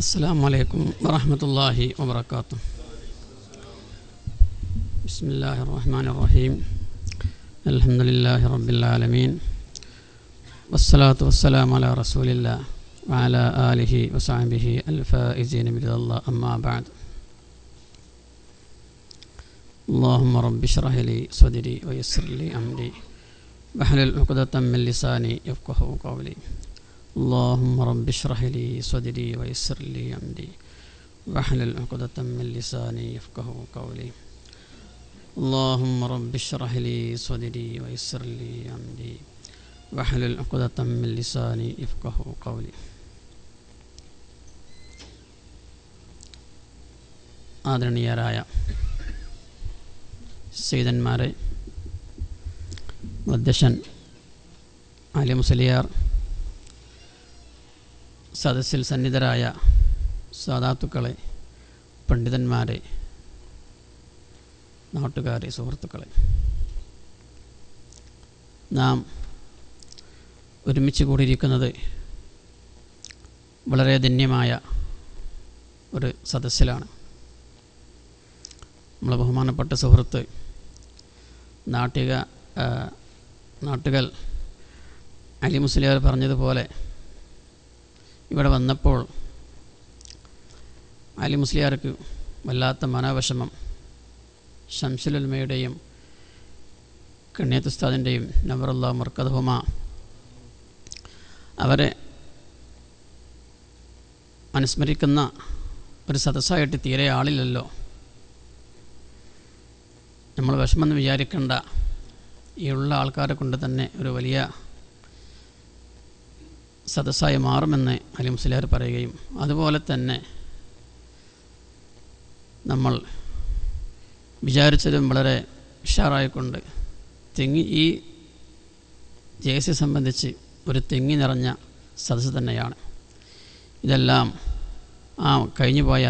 السلام عليكم ورحمة الله وبركاته. بسم الله الرحمن الرحيم. الحمد لله رب العالمين، والصلاة والسلام على رسول الله وعلى آله وصحبه الفائزين برضا الله، أما بعد. اللهم رب اشرح لي صدري ويسر لي أمري واحلل عقدة من لساني يفقهوا قولي. اللهم رب اشرح لي صدري ويسر لي أمري واحلل عقدة من لساني يفقهوا قولي. اللهم رب اشرح لي صدري ويسر لي أمري واحلل عقدة من لساني يفقهوا قولي. ആദരണീയരായ സയ്യിദന്മാരെ, അധ്യക്ഷൻ അലി മുസ്ലിയാർ, സദസ്സിൽ സന്നിധരായ സാദാത്തുക്കളെ, പണ്ഡിതന്മാരെ, നാട്ടുകാരെ, സുഹൃത്തുക്കളെ, നാം ഒരുമിച്ച് കൂടിയിരിക്കുന്നത് വളരെ ധന്യമായ ഒരു സദസ്സിലാണ്. നമ്മളെ ബഹുമാനപ്പെട്ട സുഹൃത്ത് നാട്ടുകൾ അലി മുസ്ലിയാർ പറഞ്ഞതുപോലെ ഇവിടെ വന്നപ്പോൾ അലി മുസ്ലിയാർക്ക് വല്ലാത്ത മനോവിഷമം ശംസുൽ ഉലമയുടെയും കണ്ണിയത്ത് ഉസ്താദിൻ്റെയും നവറുല്ലാഹ് മർക്കദഹുമ അവരെ അനുസ്മരിക്കുന്ന ഒരു സദസ്സായിട്ട് തീരെ ആളില്ലല്ലോ. നമ്മൾ വിഷമെന്ന് വിചാരിക്കേണ്ട, ഈ ഉള്ള ആൾക്കാരെ കൊണ്ട് തന്നെ ഒരു വലിയ സദസ്സായി മാറുമെന്ന് അലി മുസ്ലിയാർ പറയുകയും, അതുപോലെ തന്നെ നമ്മൾ വിചാരിച്ചതും വളരെ ഉഷാറായിക്കൊണ്ട് ഈ ജേസി സംബന്ധിച്ച് ഒരു തെങ്ങി നിറഞ്ഞ സദസ്സ് തന്നെയാണ്. ഇതെല്ലാം ആ കഴിഞ്ഞുപോയ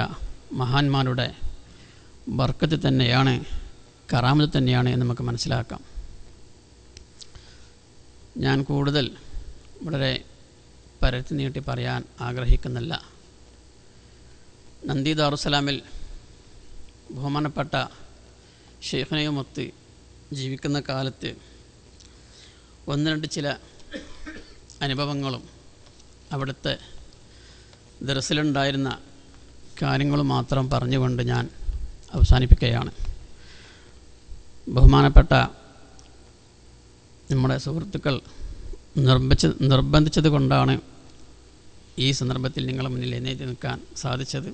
മഹാന്മാരുടെ ബർക്കത്ത് തന്നെയാണ്, കറാമത്ത് തന്നെയാണ് എന്ന് നമുക്ക് മനസ്സിലാക്കാം. ഞാൻ കൂടുതൽ വളരെ പരത്തി നീട്ടി പറയാൻ ആഗ്രഹിക്കുന്നില്ല. നന്ദി ദാറുസ്സലാമിൽ ബഹുമാനപ്പെട്ട ഷെയ്ഖിനെയുമൊത്ത് ജീവിക്കുന്ന കാലത്ത് ഒന്ന് രണ്ട് ചില അനുഭവങ്ങളും അവിടുത്തെ ദർസിലുണ്ടായിരുന്ന കാര്യങ്ങളും മാത്രം പറഞ്ഞുകൊണ്ട് ഞാൻ അവസാനിപ്പിക്കുകയാണ്. ബഹുമാനപ്പെട്ട നമ്മുടെ സുഹൃത്തുക്കൾ നിർബന്ധിച്ചത് കൊണ്ടാണ് ഈ സന്ദർഭത്തിൽ നിങ്ങളുടെ മുന്നിൽ എഴുന്നേറ്റ് നിൽക്കാൻ സാധിച്ചത്.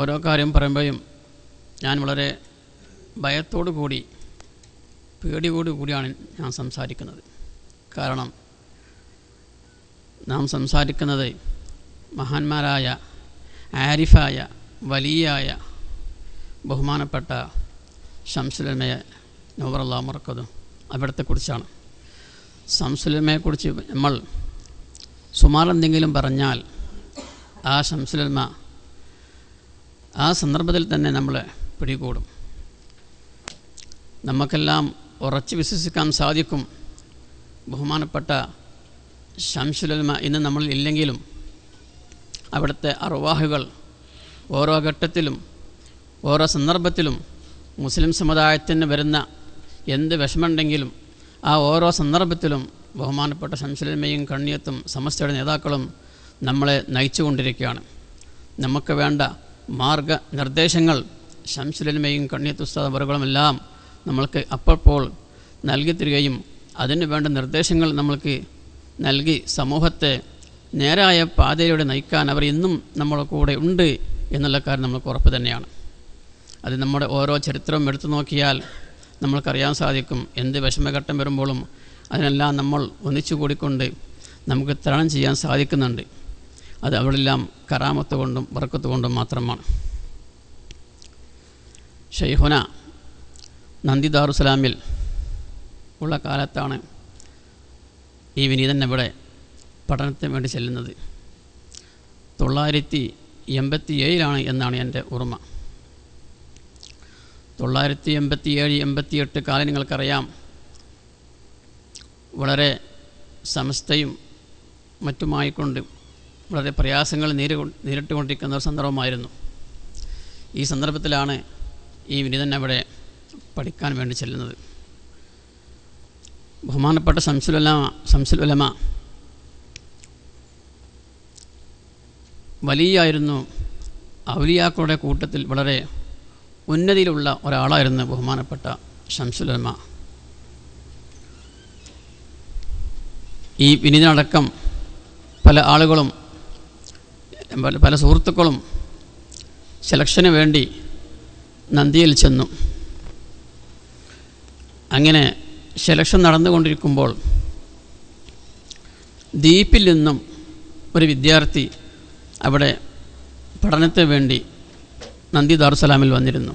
ഓരോ കാര്യം പറയുമ്പോഴും ഞാൻ വളരെ ഭയത്തോടു കൂടി, പേടിയോടുകൂടിയാണ് ഞാൻ സംസാരിക്കുന്നത്. കാരണം നാം സംസാരിക്കുന്നത് മഹാന്മാരായ, ആരിഫായ, വലിയായ ബഹുമാനപ്പെട്ട ശംസുൽ ഉലമയെ നവറുല്ലാഹ് മർക്കദും അവിടത്തെക്കുറിച്ചാണ്. ശംസുൽ ഉലമയെക്കുറിച്ച് നമ്മൾ സുമാറെന്തെങ്കിലും പറഞ്ഞാൽ ആ ശംസുൽ ഉലമ ആ സന്ദർഭത്തിൽ തന്നെ നമ്മളെ പിടികൂടും. നമുക്കെല്ലാം ഉറച്ച് വിശ്വസിക്കാൻ സാധിക്കും, ബഹുമാനപ്പെട്ട ശംസുൽ ഉലമ ഇന്ന് നമ്മളിൽ ഇല്ലെങ്കിലും അവിടുത്തെ അർവാഹുകൾ ഓരോ ഘട്ടത്തിലും ഓരോ സന്ദർഭത്തിലും മുസ്ലിം സമുദായത്തിന് വരുന്ന എന്ത് വിഷമമുണ്ടെങ്കിലും ആ ഓരോ സന്ദർഭത്തിലും ബഹുമാനപ്പെട്ട ശംസുൽ ഉലമയും കണ്ണിയത്തും സമസ്തയുടെ നേതാക്കളും നമ്മളെ നയിച്ചുകൊണ്ടിരിക്കുകയാണ്. നമുക്ക് വേണ്ട മാർഗനിർദ്ദേശങ്ങൾ ശംസുൽ ഉലമയും കണ്ണിയത്ത് ഉസ്താദ് അവറുകളുമെല്ലാം നമ്മൾക്ക് അപ്പോൾ നൽകി തരികയും അതിന് വേണ്ട നിർദ്ദേശങ്ങൾ നമ്മൾക്ക് നൽകി സമൂഹത്തെ നേരായ പാതയിലൂടെ നയിക്കാൻ അവർ ഇന്നും നമ്മുടെ കൂടെ ഉണ്ട് എന്നുള്ള കാര്യം നമ്മൾക്ക് ഉറപ്പ് തന്നെയാണ്. അത് നമ്മുടെ ഓരോ ചരിത്രവും എടുത്തു നോക്കിയാൽ നമ്മൾക്കറിയാൻ സാധിക്കും. എന്ത് വിഷമഘട്ടം വരുമ്പോഴും അതിനെല്ലാം നമ്മൾ ഒന്നിച്ചു കൂടിക്കൊണ്ട് നമുക്ക് തരണം ചെയ്യാൻ സാധിക്കുന്നുണ്ട്. അത് അവരെല്ലാം കറാമത്ത് കൊണ്ടും ബർക്കത്ത് കൊണ്ടും മാത്രമാണ്. ഷെയ്ഖുന നന്ദി ദാറുസ്സലാമിൽ ഉള്ള കാലത്താണ് ഈ വിനീതൻ ഇവിടെ പഠനത്തിന് വേണ്ടി ചെല്ലുന്നത്. 987 എന്നാണ് എൻ്റെ ഓർമ്മ. 987-88 കാലം നിങ്ങൾക്കറിയാം. വളരെ സമസ്തയും മറ്റുമായിക്കൊണ്ട് വളരെ പ്രയാസങ്ങൾ നേരിട്ടുകൊണ്ടിരിക്കുന്ന ഒരു സന്ദർഭമായിരുന്നു. ഈ സന്ദർഭത്തിലാണ് ഈ വിനീതൻ അവിടെ പഠിക്കാൻ വേണ്ടി ചെല്ലുന്നത്. ബഹുമാനപ്പെട്ട ശംസുൽ ഉലമ വലിയായിരുന്നു. ഔലിയാക്കളുടെ കൂട്ടത്തിൽ വളരെ ഉന്നതിയിലുള്ള ഒരാളായിരുന്നു ബഹുമാനപ്പെട്ട ശംസുൽ ഉലമ. ഈ വിനീതനടക്കം പല ആളുകളും പല സുഹൃത്തുക്കളും സെലക്ഷന് വേണ്ടി നന്ദിയിൽ ചെന്നു. അങ്ങനെ സെലക്ഷൻ നടന്നുകൊണ്ടിരിക്കുമ്പോൾ ദ്വീപിൽ നിന്നും ഒരു വിദ്യാർത്ഥി അവിടെ പഠനത്തിന് വേണ്ടി നന്ദി ദാറുസലാമിൽ വന്നിരുന്നു.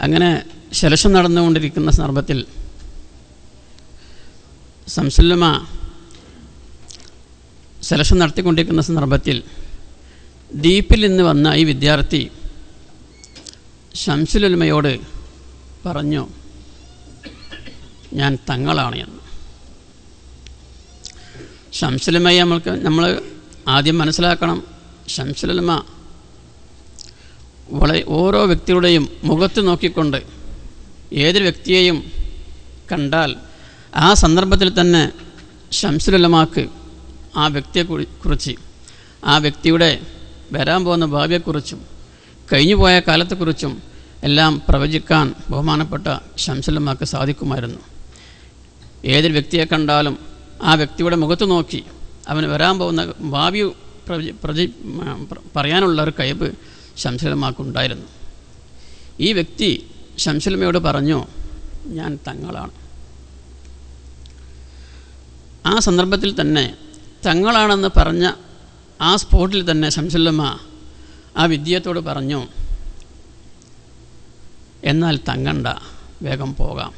അങ്ങനെ സെലക്ഷൻ നടന്നുകൊണ്ടിരിക്കുന്ന സന്ദർഭത്തിൽ ശംസുൽ സെലക്ഷൻ നടത്തിക്കൊണ്ടിരിക്കുന്ന സന്ദർഭത്തിൽ ദ്വീപിൽ നിന്ന് വന്ന ഈ വിദ്യാർത്ഥി ശംസുൽ ഉലമയോട് പറഞ്ഞു, ഞാൻ തങ്ങളാണ് എന്ന്. ശംസുൽ ഉലമയെ നമ്മൾ ആദ്യം മനസ്സിലാക്കണം. ശംസുൽ ഉലമ ഓരോ വ്യക്തിയുടെയും മുഖത്ത് നോക്കിക്കൊണ്ട് ഏതൊരു വ്യക്തിയെയും കണ്ടാൽ ആ സന്ദർഭത്തിൽ തന്നെ ശംസുൽ ഉലമാക്ക് ആ വ്യക്തിയെക്കുറിച്ച്, ആ വ്യക്തിയുടെ വരാൻ പോകുന്ന ഭാവിയെക്കുറിച്ചും കഴിഞ്ഞു പോയ കാലത്തെക്കുറിച്ചും എല്ലാം പ്രവചിക്കാൻ ബഹുമാനപ്പെട്ട ശംസുൽ ഉലമാക്ക് സാധിക്കുമായിരുന്നു. ഏതൊരു വ്യക്തിയെ കണ്ടാലും ആ വ്യക്തിയുടെ മുഖത്ത് നോക്കി അവന് വരാൻ പോകുന്ന ഭാവി പറയാനുള്ള ഒരു കഴിവ് ശംസുൽ ഉലമാക്കുണ്ടായിരുന്നു. ഈ വ്യക്തി ശംസുൽ ഉലമയോട് പറഞ്ഞു, ഞാൻ തങ്ങളാണ്. ആ സന്ദർഭത്തിൽ തന്നെ തങ്ങളാണെന്ന് പറഞ്ഞ ആ സ്പോട്ടിൽ തന്നെ ശംസുൽ ഉലമ ആ വിദ്യാർത്ഥിയോട് പറഞ്ഞു, എന്നാൽ തങ്ങണ്ട, വേഗം പോകാം.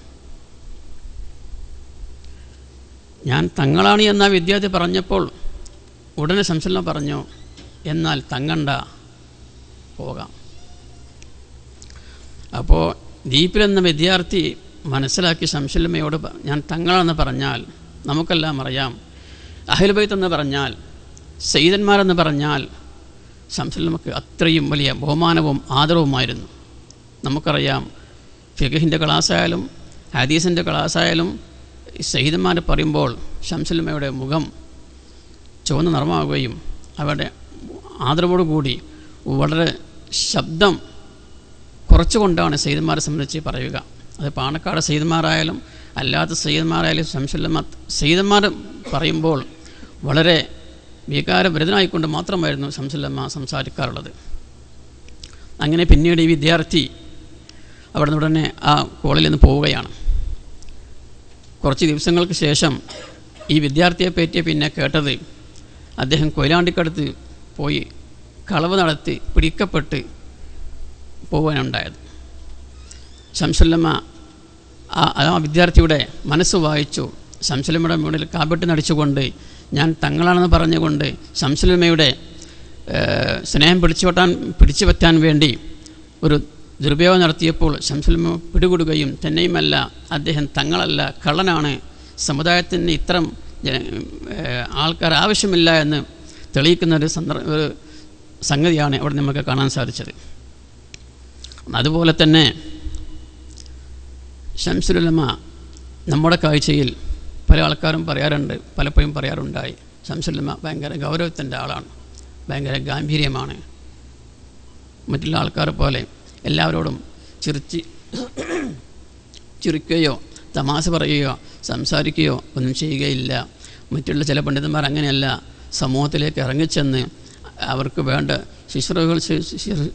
ഞാൻ തങ്ങളാണ് എന്ന വിദ്യാർത്ഥി പറഞ്ഞപ്പോൾ ഉടനെ ശംസുൽ ഉലമ പറഞ്ഞു, എന്നാൽ തങ്ങണ്ട, പോകാം. അപ്പോൾ ദ്വീപിലെന്ന വിദ്യാർത്ഥി മനസ്സിലാക്കി ശംസുൽ ഉലമയോട് ഞാൻ തങ്ങളാണെന്ന് പറഞ്ഞാൽ നമുക്കെല്ലാം അറിയാം, അഹ്ലുൽ ബൈത്ത് എന്ന് പറഞ്ഞാൽ, സയ്യിദന്മാരെന്ന് പറഞ്ഞാൽ ശംസുൽ ഉലമക്ക് അത്രയും വലിയ ബഹുമാനവും ആദരവുമായിരുന്നു. നമുക്കറിയാം, ഫിഖഹിൻ്റെ ക്ലാസ്സായാലും ഹദീസിൻ്റെ ക്ലാസ്സായാലും സയ്യിദന്മാർ പറയുമ്പോൾ ശംസുൽ ഉലമയുടെ മുഖം ചുവന്ന നിറമാവുകയും അവരുടെ ആദരവോടുകൂടി വളരെ ശബ്ദം കുറച്ചുകൊണ്ടാണ് സയ്യിദന്മാരെ സംബന്ധിച്ച് പറയുക. അത് പാണക്കാട് സയ്യിദന്മാരായാലും അല്ലാത്ത സയ്യിദന്മാരായാലും ശംസുൽ ഉലമ സയ്യിദന്മാർ പറയുമ്പോൾ വളരെ വികാരഭരിതനായിക്കൊണ്ട് മാത്രമായിരുന്നു ശംസുൽ ഉലമ സംസാരിക്കാറുള്ളത്. അങ്ങനെ പിന്നീട് ഈ വിദ്യാർത്ഥി അവിടെ നിന്ന് ഉടനെ ആ കോളിൽ നിന്ന് പോവുകയാണ്. കുറച്ച് ദിവസങ്ങൾക്ക് ശേഷം ഈ വിദ്യാർത്ഥിയെ പറ്റി പിന്നെ കേട്ടത് അദ്ദേഹം കൊയിലാണ്ടിക്കടുത്ത് പോയി കളവ് നടത്തി പിടിക്കപ്പെട്ട് പോകാനുണ്ടായത്. ശംസുൽ ഉലമ ആ വിദ്യാർത്ഥിയുടെ മനസ്സ് വായിച്ചു. ശംസുൽ ഉലമയുടെ മുന്നിൽ കാബെട്ട് നടിച്ചുകൊണ്ട് ഞാൻ തങ്ങളാണെന്ന് പറഞ്ഞുകൊണ്ട് ശംസുൽ ഉലമയുടെ സ്നേഹം പിടിച്ചു പറ്റാൻ വേണ്ടി ഒരു ദുരുപയോഗം നടത്തിയപ്പോൾ ശംസുൽ ഉലമ പിടികൂടുകയും തന്നെയുമല്ല, അദ്ദേഹം തങ്ങളല്ല, കള്ളനാണ്, സമുദായത്തിന് ഇത്തരം ആൾക്കാർ ആവശ്യമില്ല എന്ന് തെളിയിക്കുന്ന ഒരു സംഗതിയാണ് അവിടെ നമുക്ക് കാണാൻ സാധിച്ചത്. അതുപോലെ തന്നെ ശംസുൽ ഉലമ നമ്മുടെ കാഴ്ചയിൽ പല ആൾക്കാരും പറയാറുണ്ട്, പലപ്പോഴും പറയാറുണ്ടായി, ശംസുൽ ഉലമ ഭയങ്കര ഗൗരവത്തിൻ്റെ ആളാണ്, ഭയങ്കര ഗാംഭീര്യമാണ്, മറ്റുള്ള ആൾക്കാർ പോലെ എല്ലാവരോടും ചിരിക്കുകയോ തമാശ പറയുകയോ സംസാരിക്കുകയോ ഒന്നും ചെയ്യുകയില്ല. മറ്റുള്ള ചില പണ്ഡിതന്മാർ അങ്ങനെയല്ല, സമൂഹത്തിലേക്ക് ഇറങ്ങിച്ചെന്ന് അവർക്ക് വേണ്ട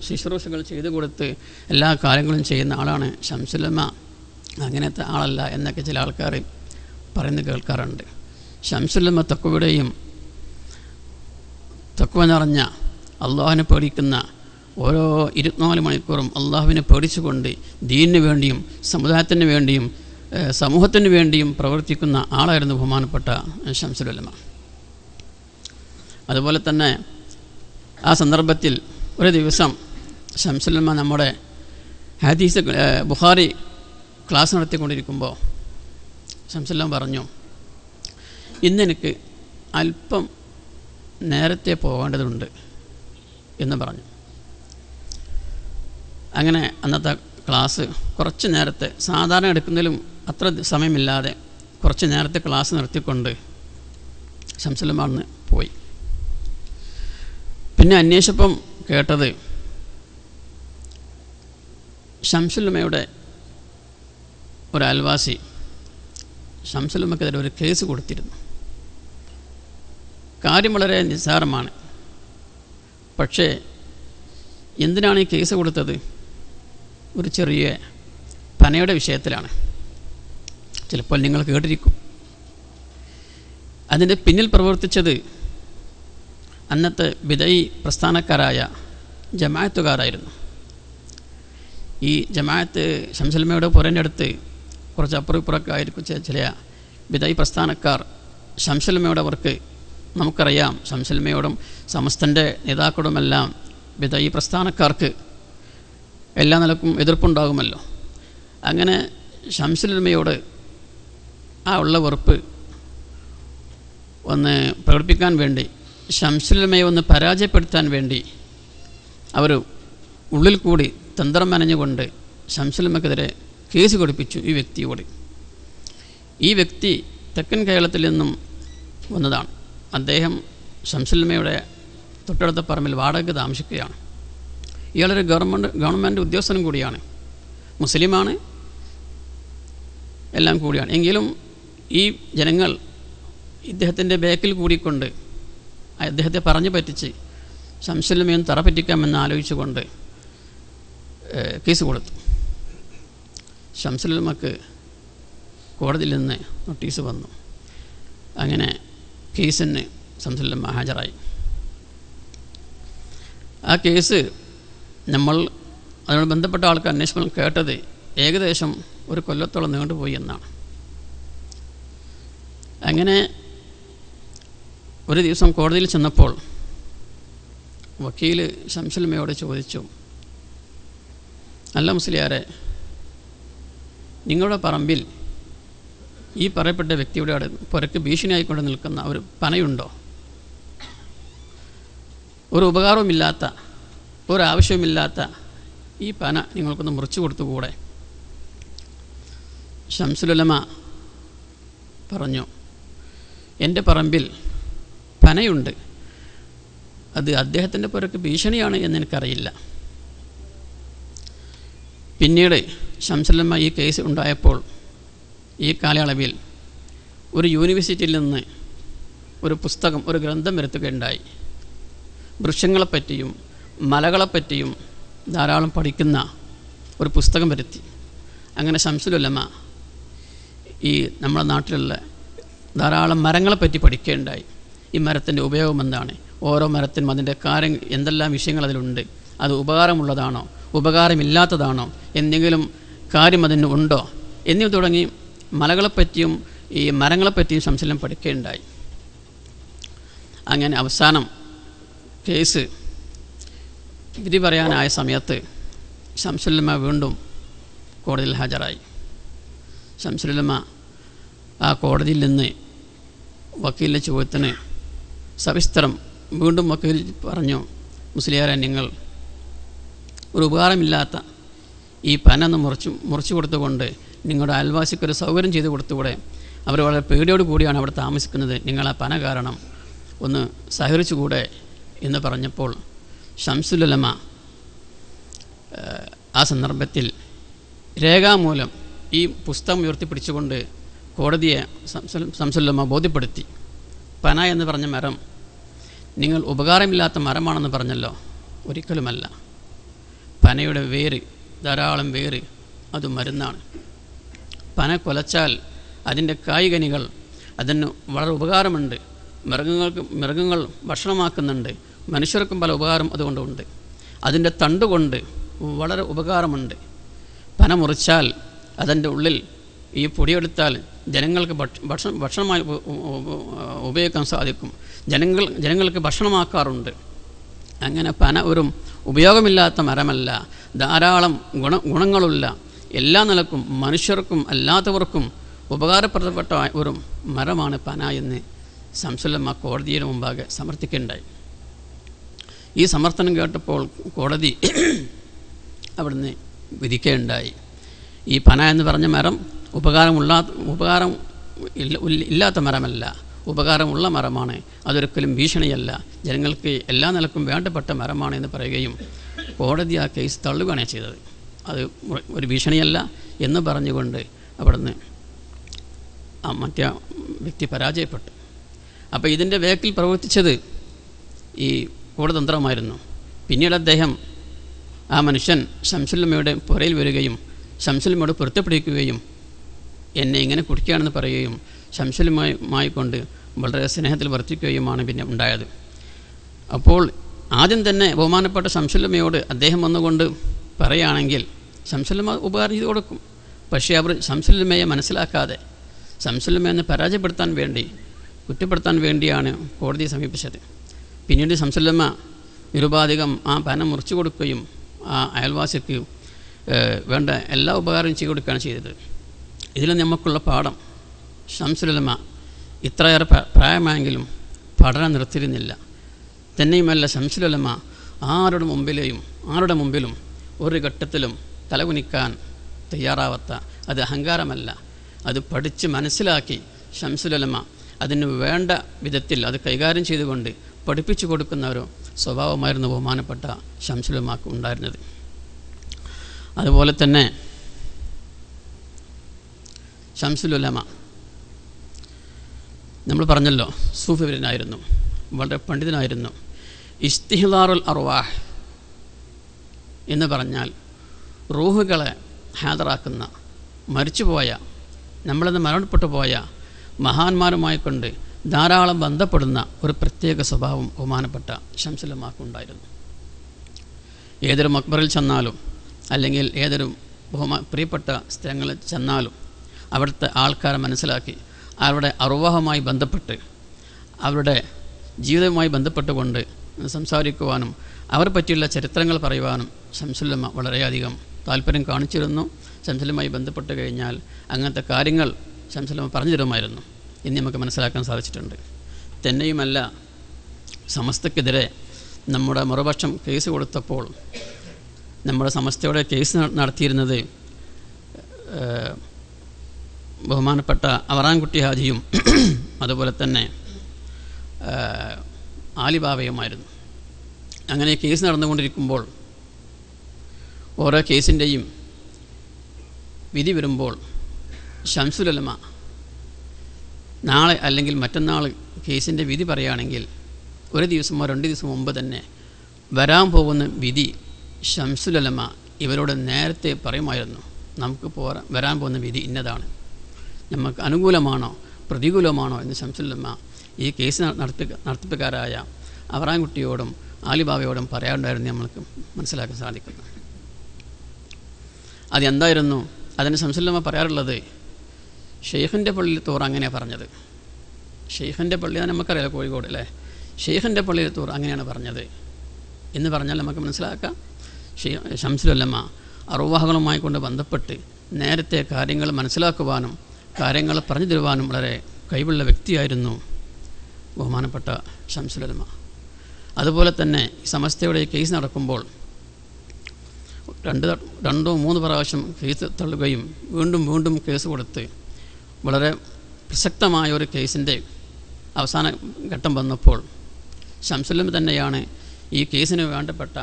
ശുശ്രൂഷകൾ ചെയ്തു കൊടുത്ത് എല്ലാ കാര്യങ്ങളും ചെയ്യുന്ന ആളാണ് ശംസുൽ ഉലമ. അങ്ങനത്തെ ആളല്ല എന്നൊക്കെ ചില ആൾക്കാർ പറയുന്നത് കേൾക്കാറുണ്ട്. ശംസുൽ ഉലമ തഖ്വയുടെയും തഖ്വ നിറഞ്ഞ അള്ളാഹുവിനെ പേടിക്കുന്ന ഓരോ 24 മണിക്കൂറും അള്ളാഹുവിനെ പേടിച്ചുകൊണ്ട് ദീനിന് വേണ്ടിയും സമുദായത്തിന് വേണ്ടിയും സമൂഹത്തിന് വേണ്ടിയും പ്രവർത്തിക്കുന്ന ആളായിരുന്നു ബഹുമാനപ്പെട്ട ശംസുൽ ഉലമ. അതുപോലെ തന്നെ ആ സന്ദർഭത്തിൽ ഒരു ദിവസം ശംസുൽ ഉലമ നമ്മുടെ ഹദീസ് ബുഖാരി ക്ലാസ് നടത്തിക്കൊണ്ടിരിക്കുമ്പോൾ ശംസുൽ ഉലമ പറഞ്ഞു, ഇന്നെനിക്ക് അല്പം നേരത്തെ പോകേണ്ടതുണ്ട് എന്ന് പറഞ്ഞു. അങ്ങനെ അന്നത്തെ ക്ലാസ് കുറച്ച് നേരത്തെ, സാധാരണ എടുക്കുന്നതിലും അത്ര സമയമില്ലാതെ കുറച്ച് നേരത്തെ ക്ലാസ് നിർത്തിക്കൊണ്ട് ശംസുലുലമ അന്ന് പോയി. പിന്നെ അന്വേഷിച്ചപ്പം കേട്ടത് ശംസുലുലമയുടെ ഒരു അയൽവാസി ശംസുലുലമക്കെതിരെ ഒരു കേസ് കൊടുത്തിരുന്നു. കാര്യം വളരെ നിസ്സാരമാണ്. പക്ഷേ എന്തിനാണ് ഈ കേസ് കൊടുത്തത്? ഒരു ചെറിയ പനയുടെ വിഷയത്തിലാണ്. ചിലപ്പോൾ നിങ്ങൾ കേട്ടിരിക്കും. അതിൻ്റെ പിന്നിൽ പ്രവർത്തിച്ചത് അന്നത്തെ ബിദഈ പ്രസ്ഥാനക്കാരായ ജമാഅത്തുകാരായിരുന്നു. ഈ ജമാഅത്ത് ശംസുലുലമയുടെ പുരൻ്റെ അടുത്ത് കുറച്ച് അപ്പുറം ഇപ്പുറമൊക്കെ ആയിരിക്കും ചില ബിദഈ പ്രസ്ഥാനക്കാർ ശംസുലുലമയുടെ അവർക്ക് നമുക്കറിയാം, ശംസുലുലമയോടും സമസ്തൻ്റെ നേതാക്കളുമെല്ലാം ബിദഈ പ്രസ്ഥാനക്കാർക്ക് എല്ലാ നിലക്കും എതിർപ്പുണ്ടാകുമല്ലോ. അങ്ങനെ ശംസുലുലമയോട് ആ ഉള്ള വെറുപ്പ് ഒന്ന് പ്രകടിപ്പിക്കാൻ വേണ്ടി, ശംസുലുലമയെ ഒന്ന് പരാജയപ്പെടുത്താൻ വേണ്ടി അവർ ഉള്ളിൽ കൂടി തന്ത്രം മെനഞ്ഞുകൊണ്ട് ശംസുലുലമക്കെതിരെ കേസ് കൊടുപ്പിച്ചു ഈ വ്യക്തിയോട്. ഈ വ്യക്തി തെക്കൻ കേരളത്തിൽ നിന്നും വന്നതാണ്. അദ്ദേഹം ശംസുലുലമയുടെ തൊട്ടടുത്ത പറമ്പിൽ വാടകയ്ക്ക് താമസിക്കുകയാണ്. ഇയാളൊരു ഗവൺമെൻറ് ഉദ്യോഗസ്ഥനും കൂടിയാണ്, മുസ്ലിമാണ്, എല്ലാം കൂടിയാണ്. എങ്കിലും ഈ ജനങ്ങൾ ഇദ്ദേഹത്തിൻ്റെ ബേക്കിൽ കൂടിക്കൊണ്ട് അദ്ദേഹത്തെ പറഞ്ഞു പറ്റിച്ച് ശംസുലുലമയൊന്ന് തറ പറ്റിക്കാമെന്ന് ആലോചിച്ചുകൊണ്ട് കേസ് കൊടുത്തു. ശംസുലുലമക്ക് കോടതിയിൽ നിന്ന് നോട്ടീസ് വന്നു. അങ്ങനെ കേസിന് ശംസുലുലമ ഹാജരായി. ആ കേസ് നമ്മൾ അതിനോട് ബന്ധപ്പെട്ട ആൾക്ക് അന്വേഷണം കേട്ടത് ഏകദേശം ഒരു കൊല്ലത്തോളം നീണ്ടുപോയി എന്നാണ്. അങ്ങനെ ഒരു ദിവസം കോടതിയിൽ ചെന്നപ്പോൾ വക്കീൽ ശംസുലുലമയോട് ചോദിച്ചു, അല്ല മുസ്ലിയാരെ, നിങ്ങളുടെ പറമ്പിൽ ഈ പറയപ്പെട്ട വ്യക്തിയുടെ പുരക്ക് ഭീഷണിയായിക്കൊണ്ട് നിൽക്കുന്ന ഒരു പനയുണ്ടോ? ഒരു ഉപകാരവുമില്ലാത്ത, ഒരാവശ്യവുമില്ലാത്ത ഈ പന നിങ്ങൾക്കൊന്ന് മുറിച്ചു കൊടുത്തുകൂടെ? ശംസുലുലമ പറഞ്ഞു, എൻ്റെ പറമ്പിൽ പനയുണ്ട്, അത് അദ്ദേഹത്തിൻ്റെ പുരക്ക് ഭീഷണിയാണ് എന്നെനിക്കറിയില്ല. പിന്നീട് ശംസുലുലമ ഈ കേസ് ഉണ്ടായപ്പോൾ ഈ കാലയളവിൽ ഒരു യൂണിവേഴ്സിറ്റിയിൽ നിന്ന് ഒരു പുസ്തകം, ഒരു ഗ്രന്ഥം വരുത്തുകയുണ്ടായി. വൃക്ഷങ്ങളെപ്പറ്റിയും മലകളെപ്പറ്റിയും ധാരാളം പഠിക്കുന്ന ഒരു പുസ്തകം വരുത്തി. അങ്ങനെ ശംസുലുലമ ഈ നമ്മുടെ നാട്ടിലുള്ള ധാരാളം മരങ്ങളെപ്പറ്റി പഠിക്കുകയുണ്ടായി. ഈ മരത്തിൻ്റെ ഉപയോഗം എന്താണ്, ഓരോ മരത്തിനും അതിൻ്റെ കാര്യം, എന്തെല്ലാം വിഷയങ്ങൾ അതിലുണ്ട്, അത് ഉപകാരമുള്ളതാണോ ഉപകാരമില്ലാത്തതാണോ, എന്തെങ്കിലും കാര്യം അതിന് ഉണ്ടോ എന്നിവ തുടങ്ങി മലകളെപ്പറ്റിയും ഈ മരങ്ങളെപ്പറ്റിയും ശംസുലുലമ പഠിക്കുകയുണ്ടായി. അങ്ങനെ അവസാനം കേസ് വിധി പറയാനായ സമയത്ത് ശംസുലുലമ വീണ്ടും കോടതിയിൽ ഹാജരായി. ശംസുലുലമ ആ കോടതിയിൽ നിന്ന് വക്കീലിൻ്റെ ചോദ്യത്തിന് സവിസ്തരം വീണ്ടും വക്കീൽ പറഞ്ഞു, മുസ്ലിയാരെ, നിങ്ങൾ ഒരു ഉപകാരമില്ലാത്ത ഈ പന ഒന്ന് മുറിച്ചു കൊടുത്തുകൊണ്ട് നിങ്ങളുടെ അയൽവാസിക്കൊരു സൗകര്യം ചെയ്ത് കൊടുത്തുകൂടെ? അവർ വളരെ പേടിയോട് കൂടിയാണ് അവിടെ താമസിക്കുന്നത്, നിങ്ങൾ ആ പന കാരണം ഒന്ന് സഹകരിച്ചുകൂടെ എന്ന് പറഞ്ഞപ്പോൾ ശംസുലുലമ ആ സന്ദർഭത്തിൽ രേഖാമൂലം ഈ പുസ്തകം ഉയർത്തിപ്പിടിച്ചുകൊണ്ട് കോടതിയെ ശംസുലുലമ ബോധ്യപ്പെടുത്തി. പന എന്ന് പറഞ്ഞ മരം നിങ്ങൾ ഉപകാരമില്ലാത്ത മരമാണെന്ന് പറഞ്ഞല്ലോ, ഒരിക്കലുമല്ല. പനയുടെ വേര്, ധാരാളം വേര്, അത് മരുന്നാണ്. പന കൊലച്ചാൽ അതിൻ്റെ കായ്കനികൾ അതിന് വളരെ ഉപകാരമുണ്ട്. മൃഗങ്ങൾ ഭക്ഷണമാക്കുന്നുണ്ട്, മനുഷ്യർക്കും പല ഉപകാരം അതുകൊണ്ടുണ്ട്. അതിൻ്റെ തണ്ടുകൊണ്ട് വളരെ ഉപകാരമുണ്ട്. പന മുറിച്ചാൽ അതിൻ്റെ ഉള്ളിൽ ഈ പൊടിയെടുത്താൽ ജനങ്ങൾക്ക് ഭക്ഷണമായി ഉപയോഗിക്കാൻ സാധിക്കും. ജനങ്ങൾക്ക് ഭക്ഷണമാക്കാറുണ്ട്. അങ്ങനെ പന ഒരു ഉപയോഗമില്ലാത്ത മരമല്ല, ധാരാളം ഗുണങ്ങളുള്ള, എല്ലാ നിലക്കും മനുഷ്യർക്കും അല്ലാത്തവർക്കും ഉപകാരപ്രദപ്പെട്ട ഒരു മരമാണ് പന എന്ന് ശംസുലമ്മ കോടതിയുടെ മുമ്പാകെ സമർത്ഥിക്കുകയുണ്ടായി. ഈ സമർത്ഥനം കേട്ടപ്പോൾ കോടതി അവിടുന്ന് വിധിക്കുകയുണ്ടായി. ഈ പന എന്ന് പറഞ്ഞ മരം ഉപകാരം ഇല്ലാത്ത മരമല്ല, ഉപകാരമുള്ള മരമാണ്. അതൊരിക്കലും ഭീഷണിയല്ല, ജനങ്ങൾക്ക് എല്ലാ നിലക്കും വേണ്ടപ്പെട്ട മരമാണ് എന്ന് പറയുകയും കോടതി ആ കേസ് തള്ളുകയാണ് ചെയ്തത്. അത് ഒരു ഭീഷണിയല്ല എന്ന് പറഞ്ഞുകൊണ്ട് അവിടുന്ന് ആ മറ്റേ വ്യക്തി പരാജയപ്പെട്ടു. അപ്പോൾ ഇതിൻ്റെ വേക്കിൽ പ്രവർത്തിച്ചത് ഈ കൂടതന്ത്രമായിരുന്നു. പിന്നീട് അദ്ദേഹം ആ മനുഷ്യൻ ശംസുലമ്മയുടെ പുറയിൽ വരികയും ശംസുലമ്മയോട് പൊരുത്തപ്പെടിക്കുകയും എന്നെ ഇങ്ങനെ കുടിക്കുകയാണെന്ന് പറയുകയും ശംസുലമ്മയുമായി കൊണ്ട് വളരെ സ്നേഹത്തിൽ വർത്തിക്കുകയുമാണ് പിന്നെ ഉണ്ടായത്. അപ്പോൾ ആദ്യം തന്നെ ബഹുമാനപ്പെട്ട ശംസുലമ്മയോട് അദ്ദേഹം വന്നുകൊണ്ട് പറയുകയാണെങ്കിൽ ശംസുലമ്മ ഉപകാരം ചെയ്തു കൊടുക്കും. പക്ഷേ അവർ ശംസുലമ്മയെ മനസ്സിലാക്കാതെ ശംസുലമ്മയെ പരാജയപ്പെടുത്താൻ വേണ്ടി, കുറ്റപ്പെടുത്താൻ വേണ്ടിയാണ് കോടതിയെ സമീപിച്ചത്. പിന്നീട് ശംസുലമ്മ നിരുപാധികം ആ പന മുറിച്ചു കൊടുക്കുകയും ആ അയൽവാസിക്ക് വേണ്ട എല്ലാ ഉപകാരവും ചെയ്തു കൊടുക്കുകയാണ് ചെയ്തത്. ഇതിൽ നമുക്കുള്ള പാഠം, ശംസുലമ്മ ഇത്രയേറെ പ്രായമായെങ്കിലും പഠനം നിർത്തിയിരുന്നില്ല. തന്നെയുമല്ല, ശംസുലമ്മ ആരുടെ മുമ്പിലും ഒരു ഘട്ടത്തിലും തലകുനിക്കാൻ തയ്യാറാവാത്ത, അത് അഹങ്കാരമല്ല, അത് പഠിച്ച് മനസ്സിലാക്കി ശംസുലമ്മ അതിന് വേണ്ട വിധത്തിൽ അത് കൈകാര്യം ചെയ്തുകൊണ്ട് പഠിപ്പിച്ചു കൊടുക്കുന്ന ഒരു സ്വഭാവമായിരുന്നു ബഹുമാനപ്പെട്ട ശംസുലമ്മക്ക് ഉണ്ടായിരുന്നത്. അതുപോലെ തന്നെ ശംസുലമ്മ നമ്മൾ പറഞ്ഞല്ലോ സൂഫിവരനായിരുന്നു, വളരെ പണ്ഡിതനായിരുന്നു. ഇസ്തിഹ്ലാറുൽ അർവാഹ് എന്ന് പറഞ്ഞാൽ റൂഹുകളെ ഹാജറാക്കുന്ന, മരിച്ചുപോയ, നമ്മളെന്ന് മരണപ്പെട്ടു പോയ മഹാന്മാരുമായി കൊണ്ട് ധാരാളം ബന്ധപ്പെടുന്ന ഒരു പ്രത്യേക സ്വഭാവം ബഹുമാനപ്പെട്ട ശംസുലമ്മക്കുണ്ടായിരുന്നു. ഏതൊരു മക്ബറിൽ ചെന്നാലും അല്ലെങ്കിൽ ഏതൊരു പ്രിയപ്പെട്ട സ്ഥലങ്ങളിൽ ചെന്നാലും അവിടുത്തെ ആൾക്കാരെ മനസ്സിലാക്കി അവരുടെ അർവാഹുമായി ബന്ധപ്പെട്ട് അവരുടെ ജീവിതവുമായി ബന്ധപ്പെട്ടുകൊണ്ട് സംസാരിക്കുവാനും അവരെ പറ്റിയുള്ള ചരിത്രങ്ങൾ പറയുവാനും ശംസുലമ്മ വളരെയധികം താല്പര്യം കാണിച്ചിരുന്നു. ശംസുലമ്മയുമായി ബന്ധപ്പെട്ട് കഴിഞ്ഞാൽ അങ്ങനത്തെ കാര്യങ്ങൾ ശംസുലമ്മ പറഞ്ഞു തരുമായിരുന്നു എന്ന് നമുക്ക് മനസ്സിലാക്കാൻ സാധിച്ചിട്ടുണ്ട്. തന്നെയുമല്ല, സമസ്തക്കെതിരെ നമ്മുടെ മറുപക്ഷം കേസ് കൊടുത്തപ്പോൾ നമ്മുടെ സമസ്തയുടെ കേസ് നടത്തിയിരുന്നത് ബഹുമാനപ്പെട്ട അവറാൻകുട്ടി ഹാജിയും അതുപോലെ തന്നെ ആലിബാബയുമായിരുന്നു. അങ്ങനെ കേസ് നടന്നുകൊണ്ടിരിക്കുമ്പോൾ ഓരോ കേസിൻ്റെയും വിധി വരുമ്പോൾ ശംസുലമ്മ നാളെ അല്ലെങ്കിൽ മറ്റന്നാൾ കേസിൻ്റെ വിധി പറയുകയാണെങ്കിൽ ഒരു ദിവസമോ 2 ദിവസം മുമ്പ് തന്നെ വരാൻ പോകുന്ന വിധി ശംസുലമ്മ ഇവരോട് നേരത്തെ പറയുമായിരുന്നു. നമുക്ക് വരാൻ പോകുന്ന വിധി ഇന്നതാണ്, നമുക്ക് അനുകൂലമാണോ പ്രതികൂലമാണോ എന്ന് ശംസുലമ്മ ഈ കേസ് നടത്തിപ്പുകാരായ അവറാൻകുട്ടിയോടും ആലിബാബയോടും പറയാറുണ്ടായിരുന്നു. നമ്മൾക്ക് മനസ്സിലാക്കാൻ സാധിക്കുന്നു. അതെന്തായിരുന്നു? അതിന് ശംസുലമ്മ പറയാറുള്ളത്, ഷെയ്ഖിൻ്റെ പള്ളിയിൽ തൂർ അങ്ങനെ പറഞ്ഞത്. ഷെയ്ഖിൻ്റെ പള്ളി നമുക്കറിയാം, കോഴിക്കോട് അല്ലേ, ഷെയ്ഖിൻ്റെ പള്ളിയിൽ തൂർ അങ്ങനെയാണ് പറഞ്ഞത് എന്ന് പറഞ്ഞാൽ നമുക്ക് മനസ്സിലാക്കാം. ശംസുലമ്മ അർവാഹുകളുമായി കൊണ്ട് ബന്ധപ്പെട്ട് നേരത്തെ കാര്യങ്ങൾ മനസ്സിലാക്കുവാനും കാര്യങ്ങൾ പറഞ്ഞു തരുവാനും വളരെ കഴിവുള്ള വ്യക്തിയായിരുന്നു ബഹുമാനപ്പെട്ട ശംസുലമ്മ. അതുപോലെ തന്നെ സമസ്തയുടെ കേസ് നടക്കുമ്പോൾ 2-3 പ്രാവശ്യം കേസ് തള്ളുകയും വീണ്ടും കേസ് കൊടുത്ത് വളരെ പ്രസക്തമായ ഒരു കേസിൻ്റെ അവസാന ഘട്ടം വന്നപ്പോൾ ശംസുലമ്മ തന്നെയാണ് ഈ കേസിന് വേണ്ടപ്പെട്ട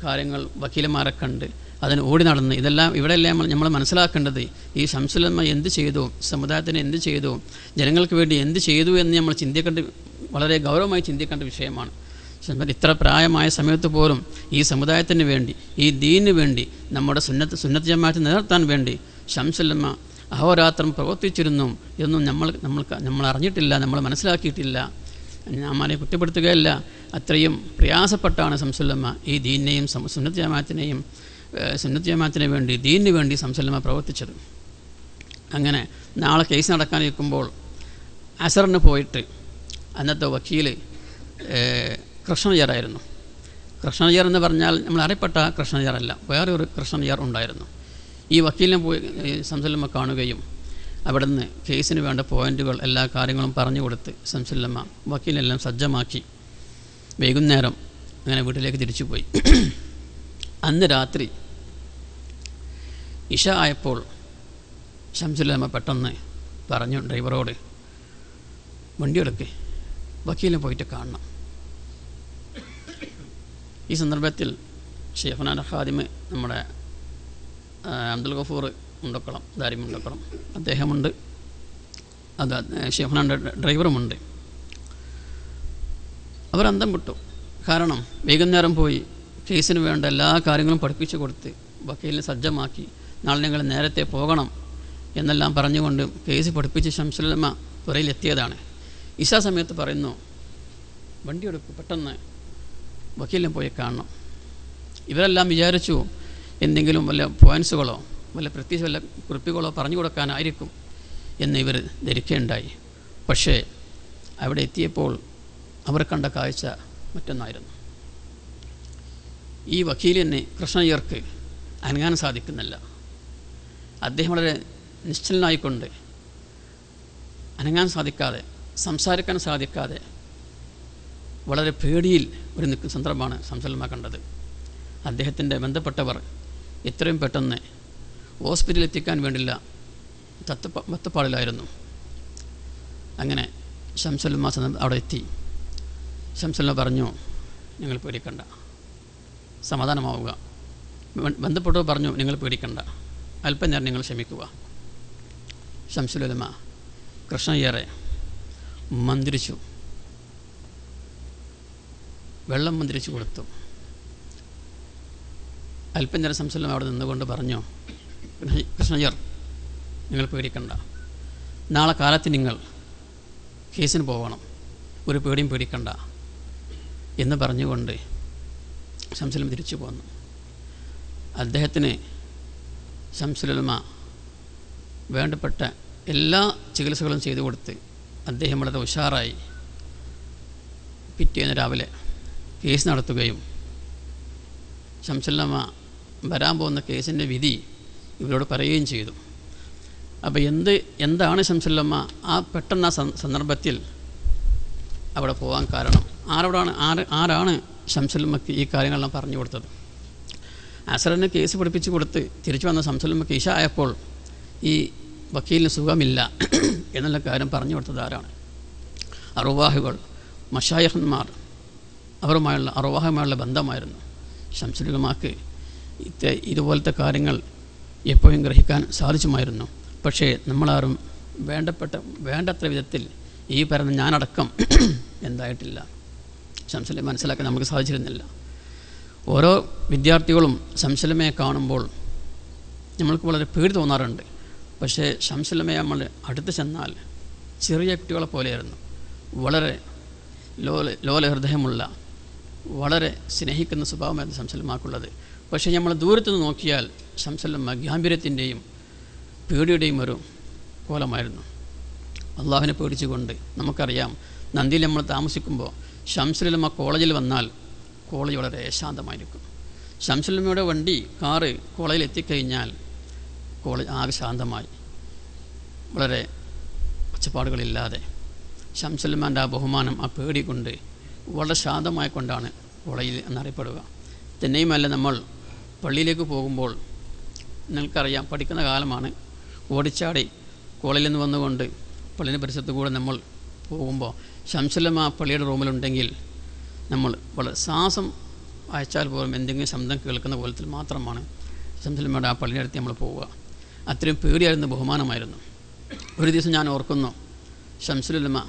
കാര്യങ്ങൾ വക്കീലന്മാരെ കണ്ട് അതിന് ഓടി നടന്ന് ഇവിടെയെല്ലാം നമ്മൾ മനസ്സിലാക്കേണ്ടത് ഈ ശംസുലമ്മ എന്ത് ചെയ്തു, സമുദായത്തിന് എന്ത് ചെയ്തു, ജനങ്ങൾക്ക് വേണ്ടി എന്ത് ചെയ്തു എന്ന് നമ്മൾ വളരെ ഗൗരവമായി ചിന്തിക്കേണ്ട വിഷയമാണ്. ഇത്ര പ്രായമായ സമയത്ത് പോലും ഈ സമുദായത്തിന് വേണ്ടി, ഈ ദീനിന് വേണ്ടി, നമ്മുടെ സുന്നത്ത് ജമാഅത്ത് നിലനിർത്താൻ വേണ്ടി ശംസുലമ്മ അഹോരാത്രം പ്രവർത്തിച്ചിരുന്നു എന്നും നമ്മൾ അറിഞ്ഞിട്ടില്ല, നമ്മൾ മനസ്സിലാക്കിയിട്ടില്ല. നമ്മളെ കുറ്റപ്പെടുത്തുകയല്ല, അത്രയും പ്രയാസപ്പെട്ടാണ് ശംസുലമ്മ ഈ ദീനിനെയും സുന്നത്ത് ജമാഅത്തിന് വേണ്ടി, ദീനിന് വേണ്ടി ശംസുലമ്മ പ്രവർത്തിച്ചത്. അങ്ങനെ നാളെ കേസ് നടക്കാനിരിക്കുമ്പോൾ അസറിന് പോയിട്ട് അന്നത്തെ വക്കീൽ കൃഷ്ണയ്യറായിരുന്നു. കൃഷ്ണയ്യർ എന്ന് പറഞ്ഞാൽ നമ്മൾ അറിയപ്പെട്ട കൃഷ്ണയ്യറല്ല, വേറെ ഒരു കൃഷ്ണയ്യർ ഉണ്ടായിരുന്നു. ഈ വക്കീലിനെ പോയി ശംസുലമ്മ കാണുകയും അവിടുന്ന് കേസിന് വേണ്ട പോയിൻറ്റുകൾ എല്ലാ കാര്യങ്ങളും പറഞ്ഞു കൊടുത്ത് ശംസുല്ലമ്മ വക്കീലെല്ലാം സജ്ജമാക്കി വൈകുന്നേരം അങ്ങനെ വീട്ടിലേക്ക് തിരിച്ചു പോയി. അന്ന് രാത്രി ഇശ ആയപ്പോൾ ശംസുല്ലമ്മ പെട്ടെന്ന് പറഞ്ഞു ഡ്രൈവറോട്, വണ്ടിയെടുക്ക്, വക്കീലിനെ പോയിട്ട് കാണണം. ഈ സന്ദർഭത്തിൽ ഷെയ്ഖുനാൻ്റെ ഖാദിമ് നമ്മുടെ അബ്ദുൽ ഗഫൂർ മുണ്ടക്കുളം, ദാരി മുണ്ടക്കുളം അദ്ദേഹമുണ്ട്, അത് ഷെയ്ഖുനാൻ്റെ ഡ്രൈവറുമുണ്ട്. അവർ അന്തം വിട്ടു. കാരണം വൈകുന്നേരം പോയി കേസിന് വേണ്ട എല്ലാ കാര്യങ്ങളും പഠിപ്പിച്ചു കൊടുത്ത് വക്കീലിനെ സജ്ജമാക്കി നാളെ ഞങ്ങൾ നേരത്തെ പോകണം എന്നെല്ലാം പറഞ്ഞുകൊണ്ട് കേസ് പഠിപ്പിച്ച് ശംസുല്ലമ്മ പുറയിലെത്തിയതാണ്. ഇശാ സമയത്ത് പറയുന്നു, വണ്ടിയെടുക്കും, പെട്ടെന്ന് വക്കീലിനെ പോയി കാണണം. ഇവരെല്ലാം വിചാരിച്ചു എന്തെങ്കിലും വല്ല പോയിൻസുകളോ വല്ല പ്രത്യേകിച്ച് വല്ല കുറിപ്പുകളോ പറഞ്ഞു കൊടുക്കാനായിരിക്കും എന്ന് ഇവർ ധരിക്കുകയുണ്ടായി. പക്ഷേ അവിടെ എത്തിയപ്പോൾ അവർ കണ്ട കാഴ്ച മറ്റൊന്നായിരുന്നു. ഈ വക്കീലിന് കൃഷ്ണയ്യർക്ക് അനങ്ങാൻ സാധിക്കുന്നില്ല. അദ്ദേഹം വളരെ നിശ്ചലനായിക്കൊണ്ട് അനങ്ങാൻ സാധിക്കാതെ സംസാരിക്കാൻ സാധിക്കാതെ വളരെ പേടിയിൽ ഒരു നിൽക്കുന്ന സന്ദർഭമാണ് ശംസുല്ലമ്മ കണ്ടത്. അദ്ദേഹത്തിൻ്റെ ബന്ധപ്പെട്ടവർ എത്രയും പെട്ടെന്ന് ഹോസ്പിറ്റലിൽ എത്തിക്കാൻ വേണ്ടിയുള്ള വത്തപ്പാടിലായിരുന്നു. അങ്ങനെ ശംസുല്ലമ്മ അവിടെ എത്തി. ശംസുല്ലമ്മ പറഞ്ഞു, നിങ്ങൾ പേടിക്കണ്ട, സമാധാനമാവുക. ബന്ധപ്പെട്ടവർ പറഞ്ഞു, നിങ്ങൾ പേടിക്കണ്ട, അല്പം നേരം നിങ്ങൾ ക്ഷമിക്കുക. ശംസുല്ലമ്മ കൃഷ്ണയ്യരെ മന്ത്രിച്ചു, വെള്ളം മന്ത്രിച്ചു കൊടുത്തു. അല്പം നേരം ശംസുല്ലമ്മ അവിടെ നിന്നുകൊണ്ട് പറഞ്ഞു, കൃഷ്ണയ്യർ നിങ്ങൾ പേടിക്കണ്ട, നാളെ കാലത്ത് നിങ്ങൾ കേസിന് പോകണം, ഒരു പേടിയും പേടിക്കണ്ട എന്ന് പറഞ്ഞുകൊണ്ട് ശംസുല്ലമ്മ തിരിച്ചു പോന്നു. അദ്ദേഹത്തിന് ശംസുല്ലമ്മ വേണ്ടപ്പെട്ട എല്ലാ ചികിത്സകളും ചെയ്തു കൊടുത്ത് അദ്ദേഹം വളരെ ഉഷാറായി പിറ്റേന്ന് രാവിലെ കേസ് നടത്തുകയും ശംസുല്ലമ്മ വരാൻ പോകുന്ന കേസിൻ്റെ വിധി ഇവരോട് പറയുകയും ചെയ്തു. അപ്പോൾ എന്താണ് ശംസുല്ലമ്മ ആ പെട്ടെന്ന് ആ സന്ദർഭത്തിൽ അവിടെ പോകാൻ കാരണം? ആരാണ് ശംസുല്ലമ്മക്ക് ഈ കാര്യങ്ങളെല്ലാം പറഞ്ഞു കൊടുത്തത്? അസറിന് കേസ് പഠിപ്പിച്ച് കൊടുത്ത് തിരിച്ചു വന്ന ശംസുല്ലമ്മക്ക് ഇശ ആയപ്പോൾ ഈ വക്കീലിന് സുഖമില്ല എന്നുള്ള കാര്യം പറഞ്ഞു കൊടുത്തത് ആരാണ്? അറുവാഹുകൾ, മശായിഖന്മാർ, അറുവാഹുമായുള്ള ബന്ധമായിരുന്നു. ശംസുല്ലമ്മക്ക് ഇതുപോലത്തെ കാര്യങ്ങൾ എപ്പോഴും ഗ്രഹിക്കാൻ സാധിച്ചുമായിരുന്നു. പക്ഷേ നമ്മളാരും വേണ്ടത്ര വിധത്തിൽ ഈ പറയുന്ന ഞാനടക്കം എന്തായിട്ടില്ല, ശംസുല്ലമ്മയെ മനസ്സിലാക്കാൻ നമുക്ക് സാധിച്ചിരുന്നില്ല. ഓരോ വിദ്യാർത്ഥികളും ശംസുല്ലമ്മയെ കാണുമ്പോൾ നമ്മൾക്ക് വളരെ പേടി തോന്നാറുണ്ട്. പക്ഷേ ശംസുല്ലമ്മയെ നമ്മൾ അടുത്ത് ചെന്നാൽ ചെറിയ കുട്ടികളെ പോലെയായിരുന്നു. വളരെ ലോല ഹൃദയമുള്ള, വളരെ സ്നേഹിക്കുന്ന സ്വഭാവമായിരുന്നു ശംസുല്ലമ്മക്കുള്ളത്. പക്ഷേ നമ്മൾ ദൂരത്തുനിന്ന് നോക്കിയാൽ ശംസുല്ലമ്മ ഗാംഭീര്യത്തിൻ്റെയും പേടിയുടെയും ഒരു കോലമായിരുന്നു. അള്ളാഹുവിനെ പേടിച്ചുകൊണ്ട് നമുക്കറിയാം, നന്ദിയിൽ നമ്മൾ താമസിക്കുമ്പോൾ ശംസുല്ലമ്മ കോളേജിൽ വന്നാൽ കോളേജ് വളരെ ശാന്തമായിരിക്കും. ശംസുല്ലമ്മയുടെ കാറ് കോളേജിൽ എത്തിക്കഴിഞ്ഞാൽ കോളേജ് ആകെ ശാന്തമായി, വളരെ ഒച്ചപ്പാടുകളില്ലാതെ. ശംസുല്ലമ്മൻ്റെ ആ ബഹുമാനം, ആ പേടി കൊണ്ട് വളരെ ശാന്തമായിക്കൊണ്ടാണ് കോളേജിൽ എന്നറിയപ്പെടുക. തന്നെയുമല്ല, നമ്മൾ പള്ളിയിലേക്ക് പോകുമ്പോൾ നിങ്ങൾക്കറിയാം, പഠിക്കുന്ന കാലമാണ്, ഓടിച്ചാടി കോളേജിൽ നിന്ന് വന്നുകൊണ്ട് പള്ളിയുടെ പരിസരത്ത് കൂടെ നമ്മൾ പോകുമ്പോൾ ശംസുല്ലമ്മ പള്ളിയുടെ റൂമിലുണ്ടെങ്കിൽ നമ്മൾ വളരെ ശ്വാസം അയച്ചാൽ പോലും എന്തെങ്കിലും ശബ്ദം കേൾക്കുന്ന പോലത്തിൽ മാത്രമാണ് ശംസുല്ലമ്മയുടെ ആ പള്ളിയുടെ അടുത്ത് നമ്മൾ പോവുക. അത്രയും പേടിയായിരുന്നു, ബഹുമാനമായിരുന്നു. ഒരു ദിവസം ഞാൻ ഓർക്കുന്നു, ശംസുല്ലമ്മ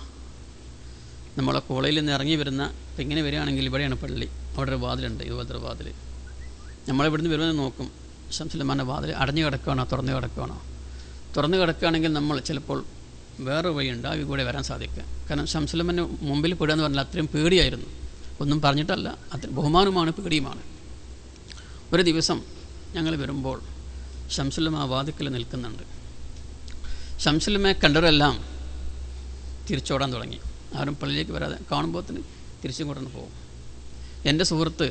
നമ്മളെ കോളേജിൽ നിന്ന് ഇറങ്ങി വരുന്ന, ഇപ്പം ഇങ്ങനെ വരികയാണെങ്കിൽ ഇവിടെയാണ് പള്ളി, അവിടെ ഒരു വാതിലുണ്ട്, ഇതുപോലത്തെ ഒരു വാതിൽ. നമ്മളിവിടുന്ന് വരുന്നത് നോക്കും, ശംസുല്ലമ്മൻ്റെ വാതിൽ അടഞ്ഞു കിടക്കുകയാണോ തുറന്നു കിടക്കുകയാണോ. തുറന്നു കിടക്കുകയാണെങ്കിൽ നമ്മൾ ചിലപ്പോൾ വേറെ വഴിയുണ്ട്, ആ വഴി കൂടെ വരാൻ സാധിക്കുക. കാരണം ശംസുല്ലമ്മൻ്റെ മുമ്പിൽ പെടുക എന്ന് പറഞ്ഞാൽ അത്രയും പേടിയായിരുന്നു. ഒന്നും പറഞ്ഞിട്ടല്ല, അത്ര ബഹുമാനമാണ്, പേടിയുമാണ്. ഒരു ദിവസം ഞങ്ങൾ വരുമ്പോൾ ശംസുല്ലമ്മ ആ വാതിക്കൽ നിൽക്കുന്നുണ്ട്. ശംസുല്ലമ്മയെ കണ്ടവരെല്ലാം തിരിച്ചോടാൻ തുടങ്ങി. ആരും പള്ളിയിലേക്ക് വരാതെ കാണുമ്പോൾ തന്നെ തിരിച്ചും കൊണ്ടു പോകും. എൻ്റെ സുഹൃത്ത്